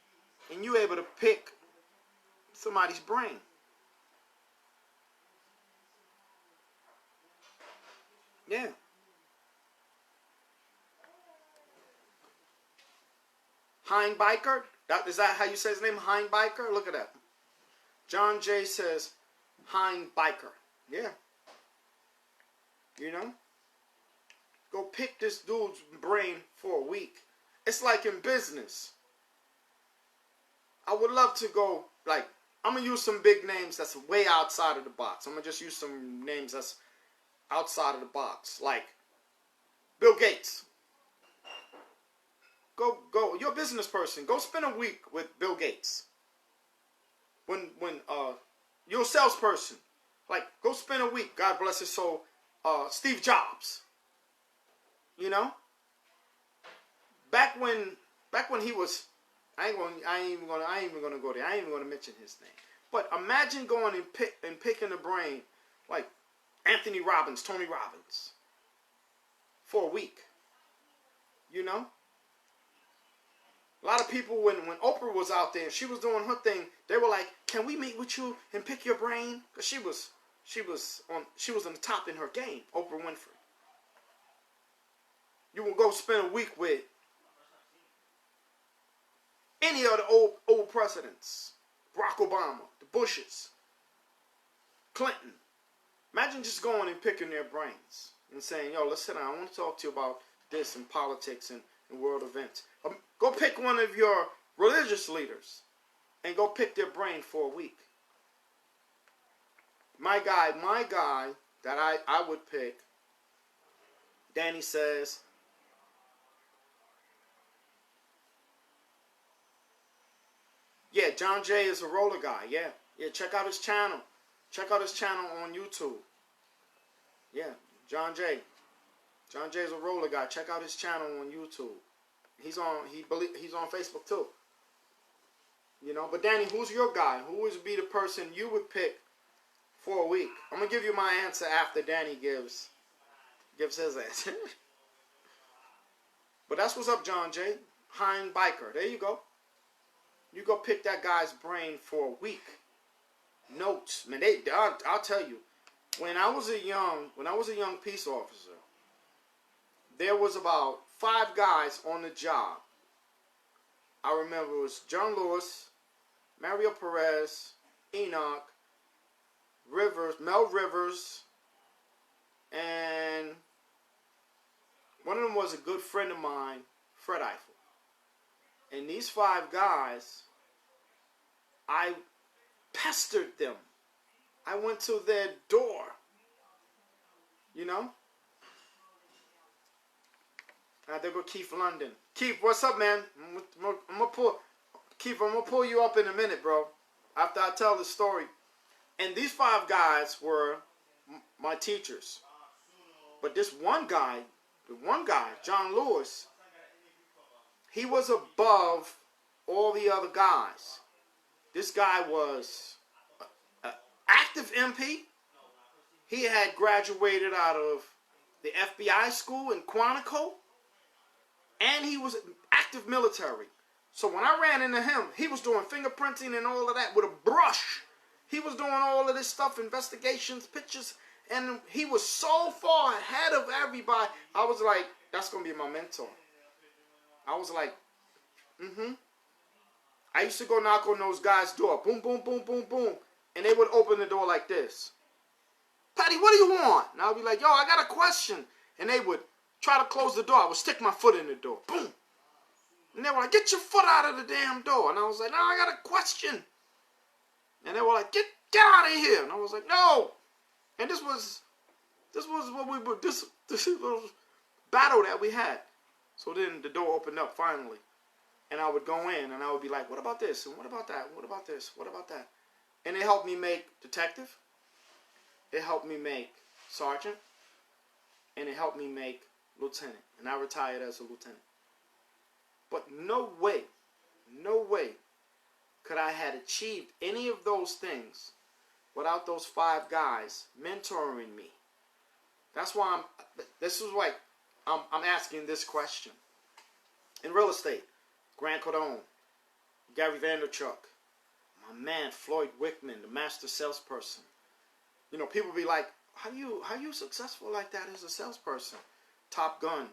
and you're able to pick somebody's brain. Yeah. Heinbiker? Is that how you say his name? Heinbiker? Look at that. John J says Heinbiker. Yeah. Go pick this dude's brain for a week. It's like in business. I would love to go, I'm going to use some big names that's way outside of the box. I'm going to just use some names that's outside of the box. Like Bill Gates. Go, you're a business person. Go spend a week with Bill Gates. When you're a salesperson, like, go spend a week, God bless his soul, Steve Jobs. You know? Back when he was, I ain't even gonna go there. I ain't even gonna mention his name. But imagine going and picking the brain like Anthony Robbins, Tony Robbins, for a week. You know? A lot of people, when Oprah was out there, she was doing her thing, they were like, "Can we meet with you and pick your brain?" Because she was on the top in her game, Oprah Winfrey. You will go spend a week with any of the old presidents, Barack Obama, the Bushes, Clinton. Imagine just going and picking their brains and saying, "Yo, let's sit down. I want to talk to you about this and politics and world events." Go pick one of your religious leaders and go pick their brain for a week. My guy that I would pick, Danny says, yeah, John Jay is a roller guy. Yeah, check out his channel. Check out his channel on YouTube. Yeah, John Jay. John Jay is a roller guy. Check out his channel on YouTube. He's on Facebook too. You know, but Danny, who's your guy? Who would be the person you would pick for a week? I'm gonna give you my answer after Danny gives his answer. But that's what's up, John Jay. Hein Biker. There you go. You go pick that guy's brain for a week. Notes, man. I'll tell you, when I was a young peace officer, there was about 5 guys on the job. I remember it was John Lewis, Mario Perez, Enoch, Mel Rivers, and one of them was a good friend of mine, Fred Eiffel. And these 5 guys, I pestered them. I went to their door. You know? There go Keith London. Keith, what's up, man? I'm gonna pull you up in a minute, bro. After I tell the story. And these 5 guys were my teachers. But this one guy, John Lewis, he was above all the other guys. This guy was an active MP. He had graduated out of the FBI school in Quantico. And he was active military. So when I ran into him, he was doing fingerprinting and all of that with a brush. He was doing all of this stuff, investigations, pictures. And he was so far ahead of everybody. I was like, that's going to be my mentor. I was like, I used to go knock on those guys' door. Boom, boom, boom, boom, boom. And they would open the door like this. "Patty, what do you want?" And I would be like, "Yo, I got a question." And they would try to close the door. I would stick my foot in the door. Boom. And they were like, "Get your foot out of the damn door." And I was like, "No, I got a question." And they were like, get out of here. And I was like, "No." And this was what we were, this was battle that we had. So then the door opened up finally. And I would go in and I would be like, "What about this? And what about that? What about this? What about that?" And it helped me make detective. It helped me make sergeant. And it helped me make lieutenant. And I retired as a lieutenant. But no way could I have achieved any of those things without those 5 guys mentoring me. That's why I'm asking this question. In real estate, Grant Cardone, Gary Vaynerchuk, my man Floyd Wickman, the master salesperson. You know, people be like, how you successful like that as a salesperson? Top Gun,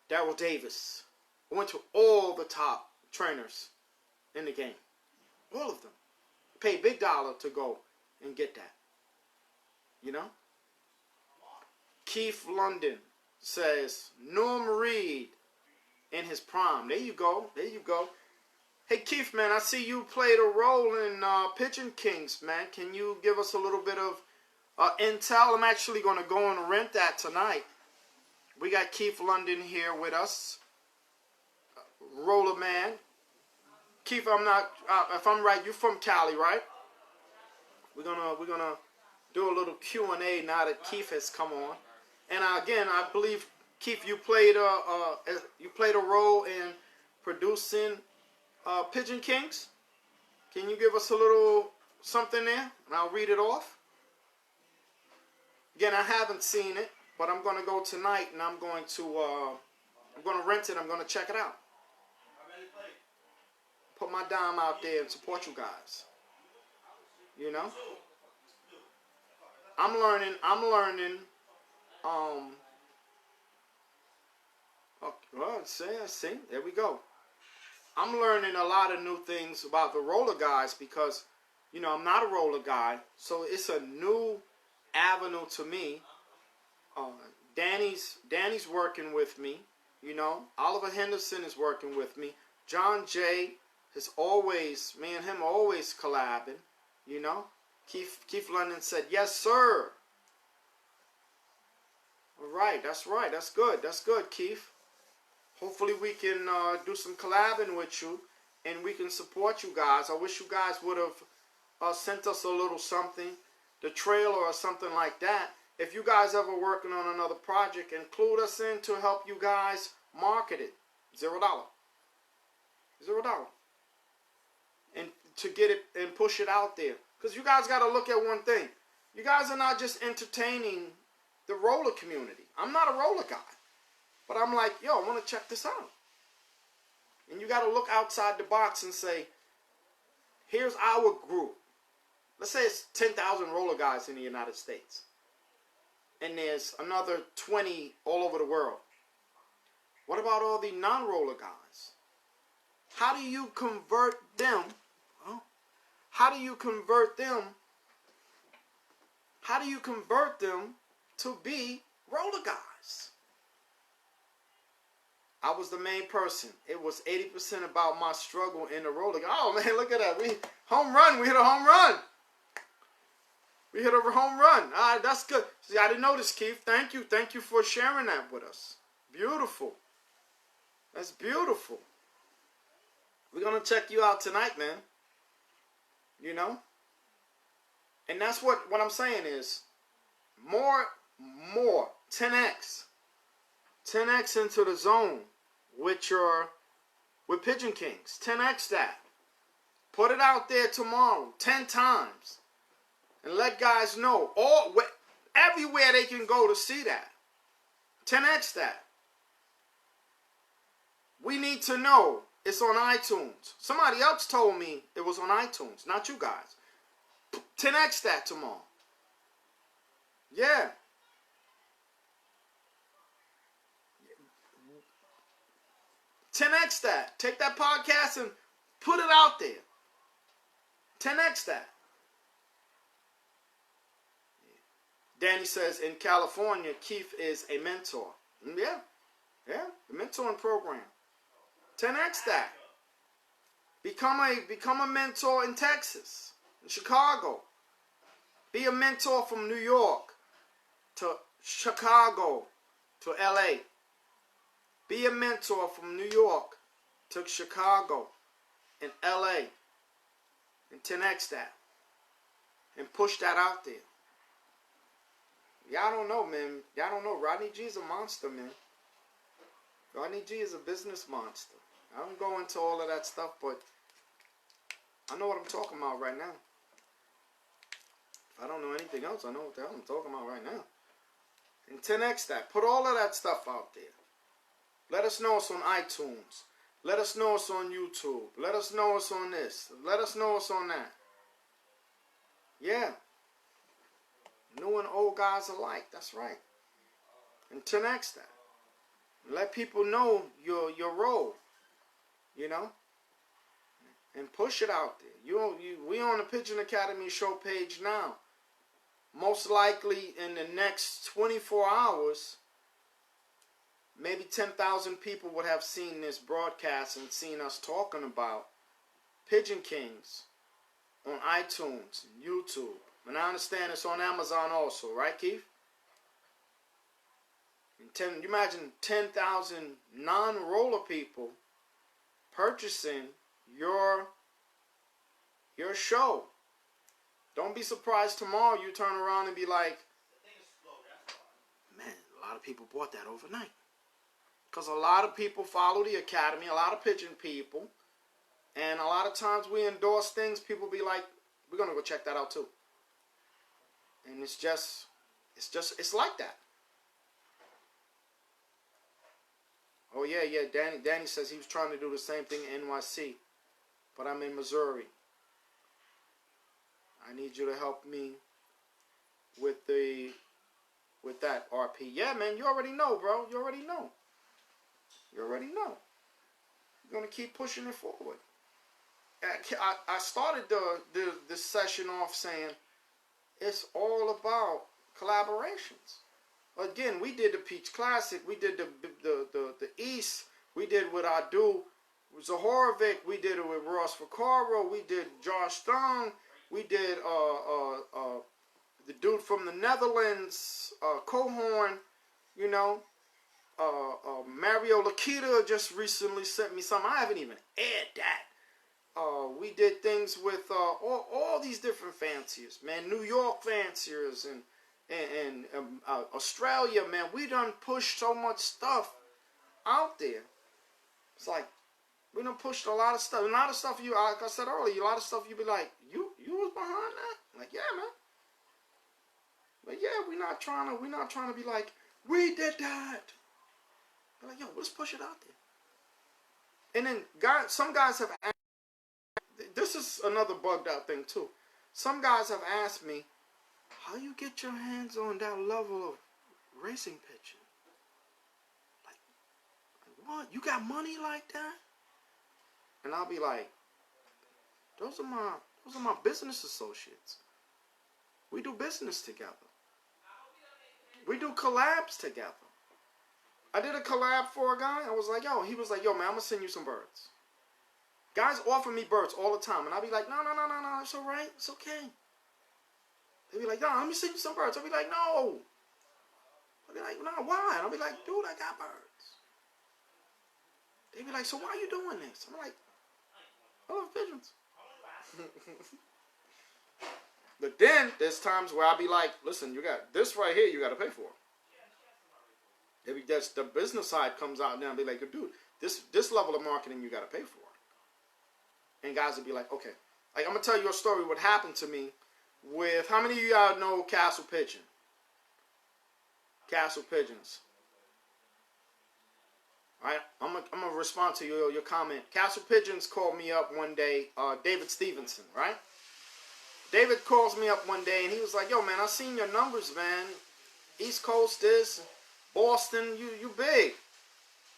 Daryl Davis. I went to all the top trainers in the game. All of them. Paid big dollar to go and get that. You know? Keith London says, Norm Reed in his prime. There you go. There you go. Hey Keith, man, I see you played a role in Pigeon Kings, man. Can you give us a little bit of intel? I'm actually going to go and rent that tonight. We got Keith London here with us, roller man. Keith, I'm not. If I'm right, you're from Cali, right? We're gonna do a little Q&A now that Keith has come on. And again, I believe Keith, you played a role in producing Pigeon Kings. Can you give us a little something there, and I'll read it off. Again, I haven't seen it, but I'm gonna go tonight, and I'm gonna rent it. I'm gonna check it out. Put my dime out there and support you guys. You know, I'm learning. Oh, well, see, there we go. I'm learning a lot of new things about the roller guys because, you know, I'm not a roller guy, so it's a new avenue to me. Danny's working with me. You know, Oliver Henderson is working with me. John J. is always, me and him always collabing, you know. Keith London said, yes, sir. All right, that's right. That's good. That's good, Keith. Hopefully we can do some collabing with you and we can support you guys. I wish you guys would have sent us a little something, the trailer or something like that. If you guys ever working on another project, include us in to help you guys market it. $0. $0. And to get it and push it out there. Because you guys got to look at one thing. You guys are not just entertaining the roller community. I'm not a roller guy. But I'm like, yo, I want to check this out. And you got to look outside the box and say, here's our group. Let's say it's 10,000 roller guys in the United States. And there's another 20 all over the world. What about all the non-roller guys? How do you convert them? Well, how do you convert them? How do you convert them to be roller guys? I was the main person. It was 80% about my struggle in the roller. Oh man, look at that. We home run. We hit a home run. We hit a home run. All right, that's good. See, I didn't notice, Keith. Thank you. Thank you for sharing that with us. Beautiful. That's beautiful. We're going to check you out tonight, man. You know? And that's what I'm saying is more, 10x. 10x into the zone with Pigeon Kings. 10x that. Put it out there tomorrow 10 times. And let guys know everywhere they can go to see that. 10x that. We need to know it's on iTunes. Somebody else told me it was on iTunes, not you guys. 10x that tomorrow. Yeah. $10x that. Take that podcast and put it out there. 10x that. Danny says in California, Keith is a mentor. Yeah. The mentoring program. 10x that. Become a mentor in Texas, in Chicago. Be a mentor from New York to Chicago to LA. Be a mentor from New York to Chicago and LA. And 10x that. And push that out there. Y'all don't know, man. Y'all don't know. Rodney G is a monster, man. Rodney G is a business monster. I don't go into all of that stuff, but I know what I'm talking about right now. If I don't know anything else, I know what the hell I'm talking about right now. And 10x that. Put all of that stuff out there. Let us know it's on iTunes. Let us know it's on YouTube. Let us know it's on this. Let us know it's on that. Yeah. New and old guys alike. That's right. And 10x that. Let people know your role. You know? And push it out there. We on the Pigeon Academy Show page now. Most likely in the next 24 hours, maybe 10,000 people would have seen this broadcast and seen us talking about Pigeon Kings on iTunes, YouTube. And I understand it's on Amazon also, right, Keith? And you imagine 10,000 non-roller people purchasing your show. Don't be surprised tomorrow you turn around and be like, man, a lot of people bought that overnight. Because a lot of people follow the Academy, a lot of pigeon people. And a lot of times we endorse things, people be like, we're going to go check that out too. And it's like that. Oh, yeah, Danny says he was trying to do the same thing in NYC. But I'm in Missouri. I need you to help me with that RP. Yeah, man, you already know, bro. You already know. You're going to keep pushing it forward. I started this session off saying it's all about collaborations. Again, we did the Peach Classic. We did the East. We did what I do with Zahorovic. We did it with Ross Vaccaro. We did Josh Stone. We did the dude from the Netherlands, Cohorn, you know. Mario Lakita just recently sent me something. I haven't even aired that. We did things with all these different fanciers, man. New York fanciers and Australia, man. We done pushed so much stuff out there. It's like we done pushed a lot of stuff. A lot of stuff like I said earlier, a lot of stuff you be like, you was behind that? Like, yeah, man. But yeah, we're not trying to be like, we did that. We're like, yo, let's push it out there. And then some guys have asked, this is another bugged out thing too. Some guys have asked me, how you get your hands on that level of racing pitching? Like what? You got money like that? And I'll be like, those are my business associates. We do business together. We do collabs together. I did a collab for a guy. I was like, yo, he was like, yo, man, I'm going to send you some birds. Guys offer me birds all the time. And I'll be like, no, it's all right. It's okay. They'll be like, no, let me send you some birds. I'll be like, no. I'll be like, no, why? And I'll be like, dude, I got birds. They'll be like, so why are you doing this? I'm like, I love pigeons. But then there's times where I'll be like, listen, you got this right here, you got to pay for. Maybe that's the business side comes out now and be like, dude, this level of marketing you got to pay for. And guys will be like, okay. Like, I'm going to tell you a story what happened to me with, how many of y'all know Castle Pigeon? Castle Pigeons. All right, I'm gonna respond to your comment. Castle Pigeons called me up one day, David Stevenson, right? David calls me up one day and he was like, yo, man, I seen your numbers, man. East Coast is, Boston, you big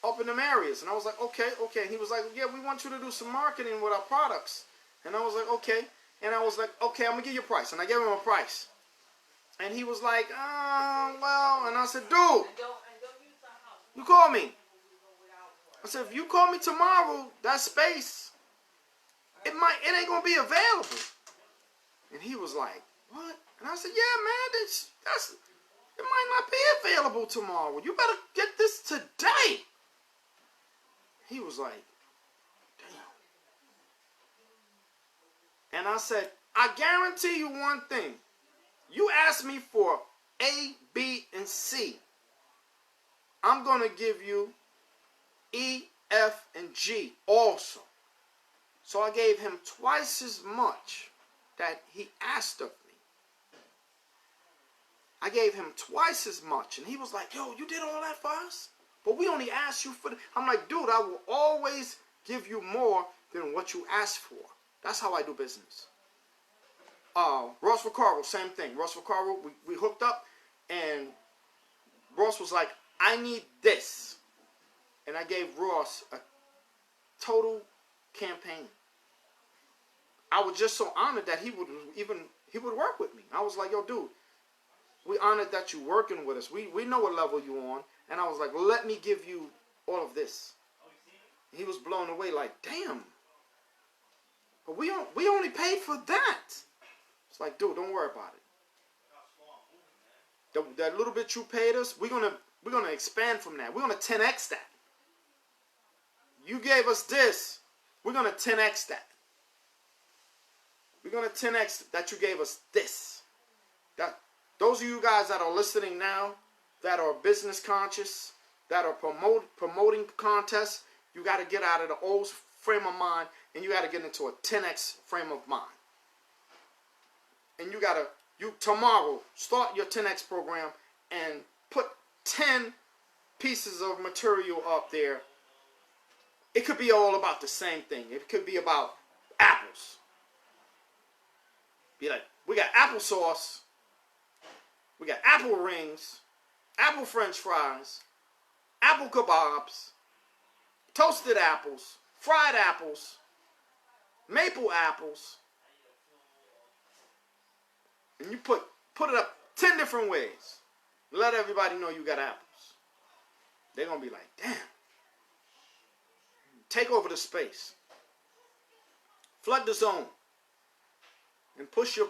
up in them areas. And I was like, okay. And he was like, yeah, we want you to do some marketing with our products. And I was like, okay. And I was like, okay, I'm going to give you a price. And I gave him a price. And he was like, well. And I said, dude, you call me. I said, if you call me tomorrow, that space, it ain't going to be available. And he was like, what? And I said, yeah, man, it might not be available tomorrow. You better get this today. He was like, damn. And I said, I guarantee you one thing. You ask me for A, B, and C. I'm going to give you E, F, and G also. So I gave him twice as much that he asked of me. I gave him twice as much. And he was like, yo, you did all that for us? But we only asked you for I'm like, dude, I will always give you more than what you asked for. That's how I do business. Ross Vaccaro, same thing. Ross Vaccaro, we hooked up. And Ross was like, I need this. And I gave Ross a total campaign. I was just so honored that he would work with me. I was like, yo, dude, we honored that you working with us. We know what level you on. And I was like, let me give you all of this. He was blown away like, damn. But we only paid for that. It's like, dude, don't worry about it. That little bit you paid us, we're gonna expand from that. We're gonna 10x that. You gave us this, we're gonna 10x that. We're gonna 10x that you gave us this. That those of you guys that are listening now, that are business conscious, that are promoting contests, you got to get out of the old frame of mind and you got to get into a 10x frame of mind. And you tomorrow start your 10x program and put 10 pieces of material up there. It could be all about the same thing. It could be about apples. Be like, we got applesauce, we got apple rings, apple French fries, apple kebabs, toasted apples, fried apples, maple apples, and you put it up 10 different ways. Let everybody know you got apples. They're gonna be like, damn. Take over the space. Flood the zone. And push your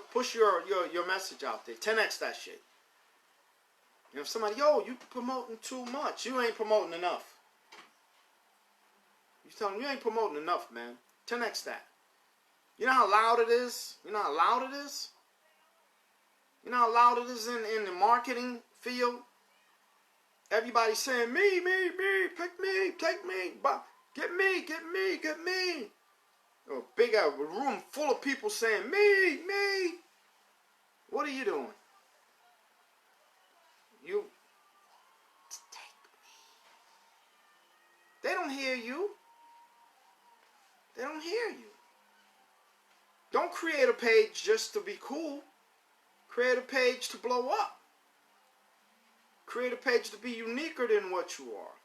message out there. 10x that shit. And if somebody, yo, you promoting too much. You ain't promoting enough. You tell them you ain't promoting enough, man. 10x that. You know how loud it is? You know how loud it is? You know how loud it is in the marketing field? Everybody's saying, me, pick me, take me, get me. A big room full of people saying, me. What are you doing? You take me. They don't hear you. They don't hear you. Don't create a page just to be cool. Create a page to blow up. Create a page to be uniquer than what you are.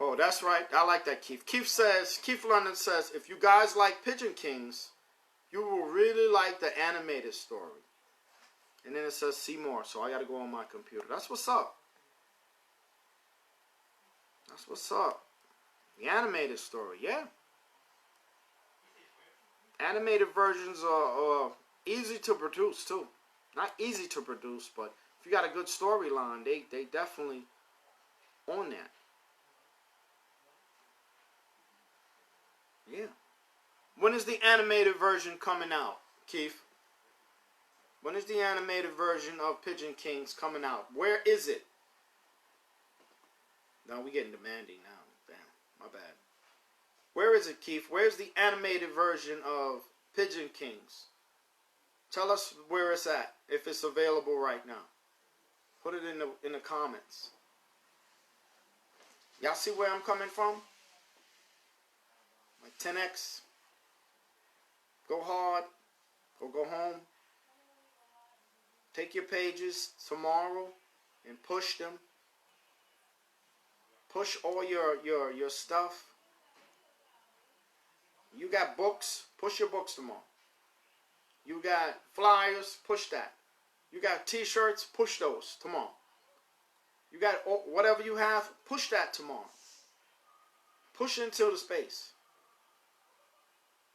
Oh, that's right. I like that, Keith. Keith London says, if you guys like Pigeon Kings, you will really like the animated story. And then it says see more. So I got to go on my computer. That's what's up. That's what's up. The animated story, yeah. Animated versions are easy to produce, too. Not easy to produce, but if you got a good storyline, they definitely on that. Yeah. When is the animated version coming out, Keith? When is the animated version of Pigeon Kings coming out? Where is it? Now we getting demanding now. Damn, my bad. Where is it, Keith? Where's the animated version of Pigeon Kings? Tell us where it's at, if it's available right now. Put it in the comments. Y'all see where I'm coming from? Like 10x. Go hard or go home. Take your pages tomorrow and push them. Push all your stuff. You got books, push your books tomorrow. You got flyers, push that. You got t-shirts, push those tomorrow. You got whatever you have, push that tomorrow. Push into the space.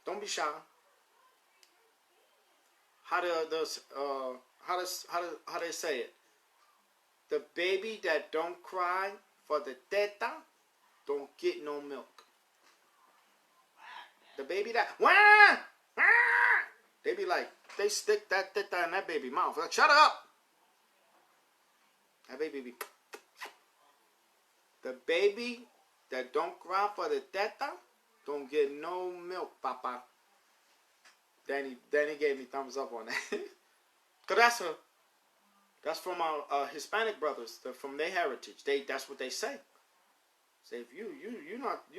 Don't be shy. How they say it? The baby that don't cry for the teta don't get no milk. The baby that they be like, they stick that teta in that baby mouth. Like, shut up. That baby be. The baby that don't cry for the teta don't get no milk, papa. Danny gave me thumbs up on that. Cause that's from our Hispanic brothers. From their heritage. That's what they say. Say if you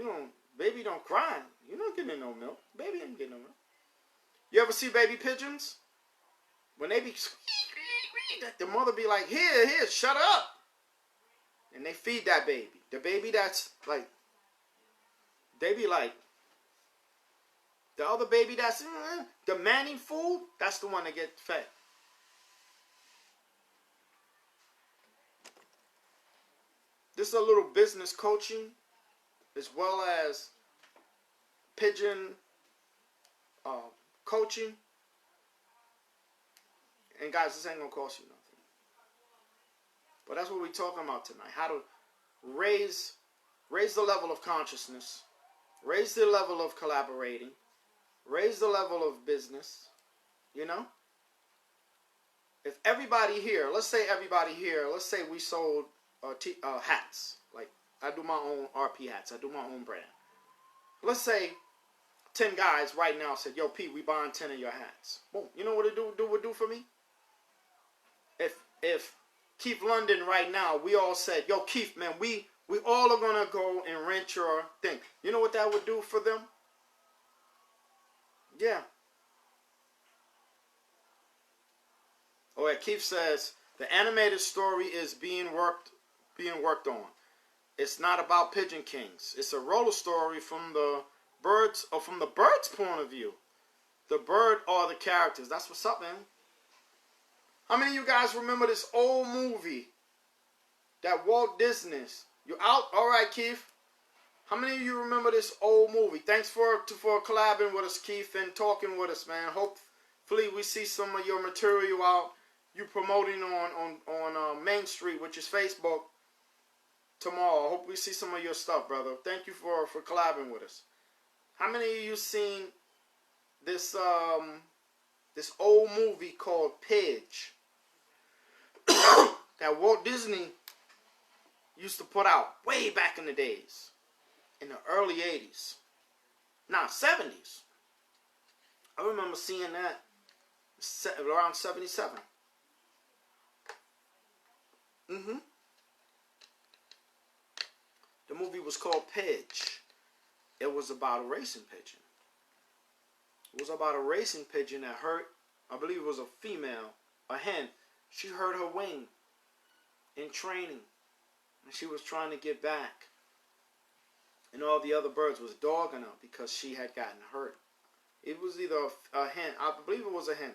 don't baby don't cry, you're not getting no milk. Baby ain't getting no milk. You ever see baby pigeons? When they be the mother be like, here, shut up. And they feed that baby. The baby that's like, they be like, the other baby that's demanding food, that's the one that gets fed. This is a little business coaching as well as pigeon coaching. And guys, this ain't gonna cost you nothing. But that's what we're talking about tonight. How to raise the level of consciousness, raise the level of collaborating, raise the level of business, you know? If everybody here, let's say we sold hats. Like, I do my own RP hats. I do my own brand. Let's say 10 guys right now said, yo, Pete, we buying 10 of your hats. Boom. You know what it would do for me? If Keith London right now, we all said, yo, Keith, man, we all are going to go and rent your thing. You know what that would do for them? Yeah. Oh, yeah, Keith says, the animated story is being worked on. It's not about Pigeon Kings. It's a roller story from the birds, or from the bird's point of view. The bird are the characters. That's what's up, man. How many of you guys remember this old movie that Walt Disney's? You out? All right, Keith. How many of you remember this old movie? Thanks for collabing with us, Keith, and talking with us, man. Hopefully we see some of your material out. You promoting on Main Street, which is Facebook, tomorrow. I hope we see some of your stuff, brother. Thank you for collabing with us. How many of you seen this this old movie called Pidge that Walt Disney used to put out way back in the days, in the early 80s, nah, 70s. I remember seeing that around 77. The movie was called Pidge. It was about a racing pigeon. It was about a racing pigeon that hurt, I believe it was a female, a hen. She hurt her wing in training, and she was trying to get back. And all the other birds was dogging her because she had gotten hurt. It was either a hen, I believe it was a hen.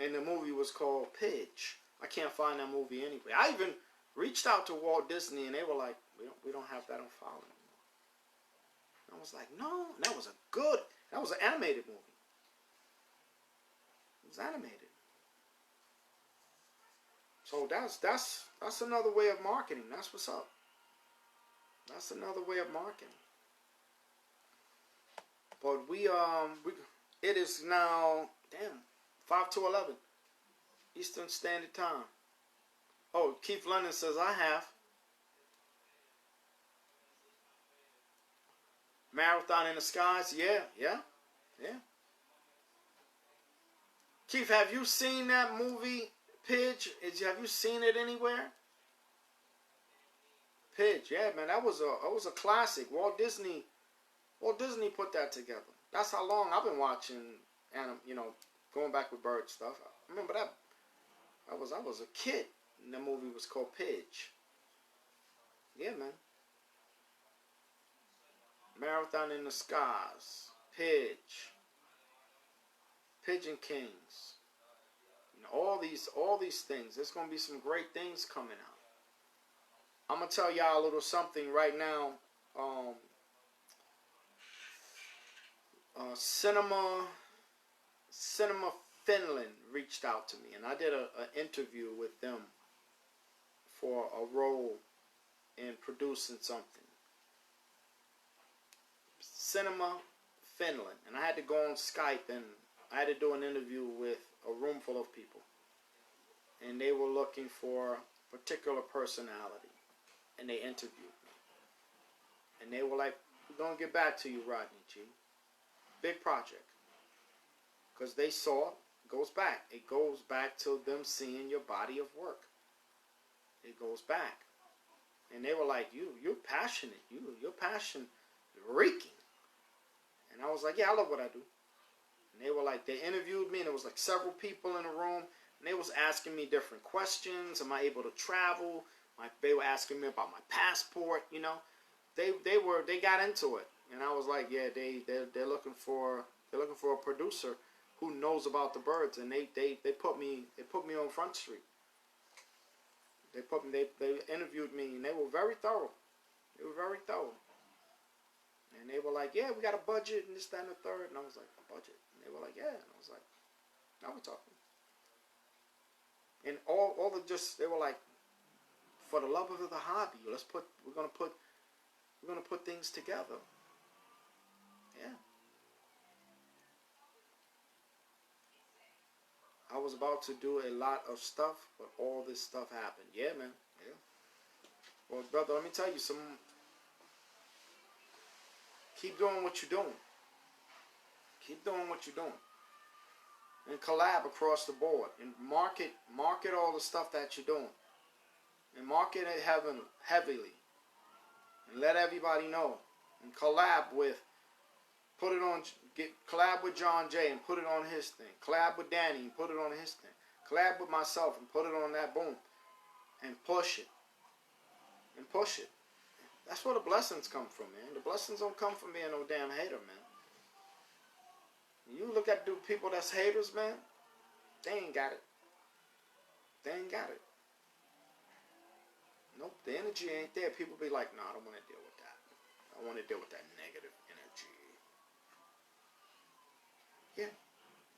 And the movie was called Pidge. I can't find that movie anyway. I even reached out to Walt Disney, and they were like, we don't have that on file anymore. And I was like, no, that was an animated movie. It was animated. So that's another way of marketing. That's what's up. That's another way of marketing. But it is now 5 to 11 Eastern Standard Time. Oh, Keith London says I have. Marathon in the Skies, yeah. Keith, have you seen that movie, Pidge? Have you seen it anywhere? Pidge, yeah, man, that was a classic. Walt Disney put that together. That's how long I've been watching, going back with bird stuff. I remember that. I was a kid, and the movie was called Pidge. Yeah, man. Marathon in the Skies, Pidge, Pigeon Kings, all these things. There's gonna be some great things coming out. I'm gonna tell y'all a little something right now. Cinema Finland reached out to me, and I did an interview with them for a role in producing something. Cinema Finland, and I had to go on Skype, and I had to do an interview with a room full of people, and they were looking for a particular personality, and they interviewed me, and they were like, we're gonna get back to you, Rodney G. Big project, because they saw it goes back to them seeing your body of work. It goes back, and they were like, you're passionate, your passion reeking. And I was like, yeah, I love what I do. And they were like, they interviewed me, and there was like several people in the room, and they was asking me different questions. Am I able to travel? They were asking me about my passport. They got into it, and I was like, yeah, they're looking for a producer who knows about the birds, and they put me on Front Street. They interviewed me, and they were very thorough. They were very thorough. And they were like, yeah, we got a budget and this, that, and the third. And I was like, a budget? And they were like, yeah. And I was like, now we're talking. And all the just, they were like, for the love of the hobby, we're gonna put things together. Yeah. I was about to do a lot of stuff, but all this stuff happened. Yeah, man. Yeah. Well, brother, let me tell you some. Keep doing what you're doing. Keep doing what you're doing. And collab across the board. And market all the stuff that you're doing. And market it heavily. And let everybody know. And collab with, collab with John Jay and put it on his thing. Collab with Danny and put it on his thing. Collab with myself and put it on that boom. And push it. And push it. That's where the blessings come from, man. The blessings don't come from being no damn hater, man. You look at the people that's haters, man, they ain't got it. They ain't got it. Nope, the energy ain't there. People be like, nah, I don't want to deal with that. I want to deal with that negative energy. Yeah.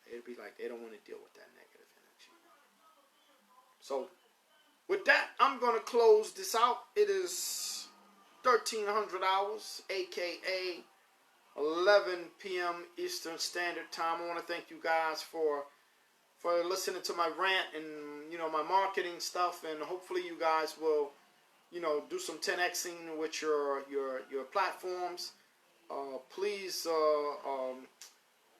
It'd be like they don't want to deal with that negative energy. So, with that, I'm going to close this out. It is 1300 hours, aka 11 p.m. Eastern Standard Time. I want to thank you guys for listening to my rant and, you know, my marketing stuff, and hopefully you guys will, you know, do some 10xing with your platforms. Please,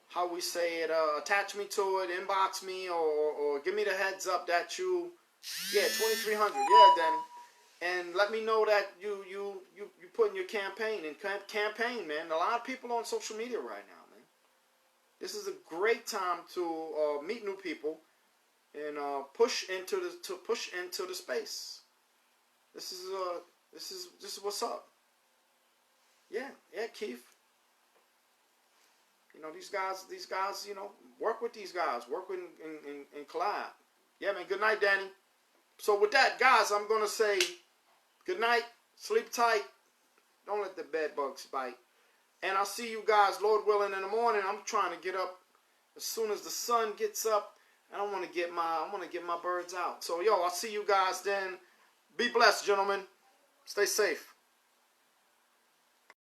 how we say it, attach me to it, inbox me, or give me the heads up that you, yeah, 2300, yeah, Danny. And let me know that you put in your campaign. And campaign, man. A lot of people on social media right now, man. This is a great time to meet new people and push into the space. This is what's up. Yeah, Keith. You know, these guys, you know, work with these guys. Work with and collab. Yeah, man. Good night, Danny. So with that, guys, I'm gonna say good night. Sleep tight. Don't let the bed bugs bite. And I'll see you guys, Lord willing, in the morning. I'm trying to get up as soon as the sun gets up, and I want to get my birds out. So, yo, I'll see you guys then. Be blessed, gentlemen. Stay safe.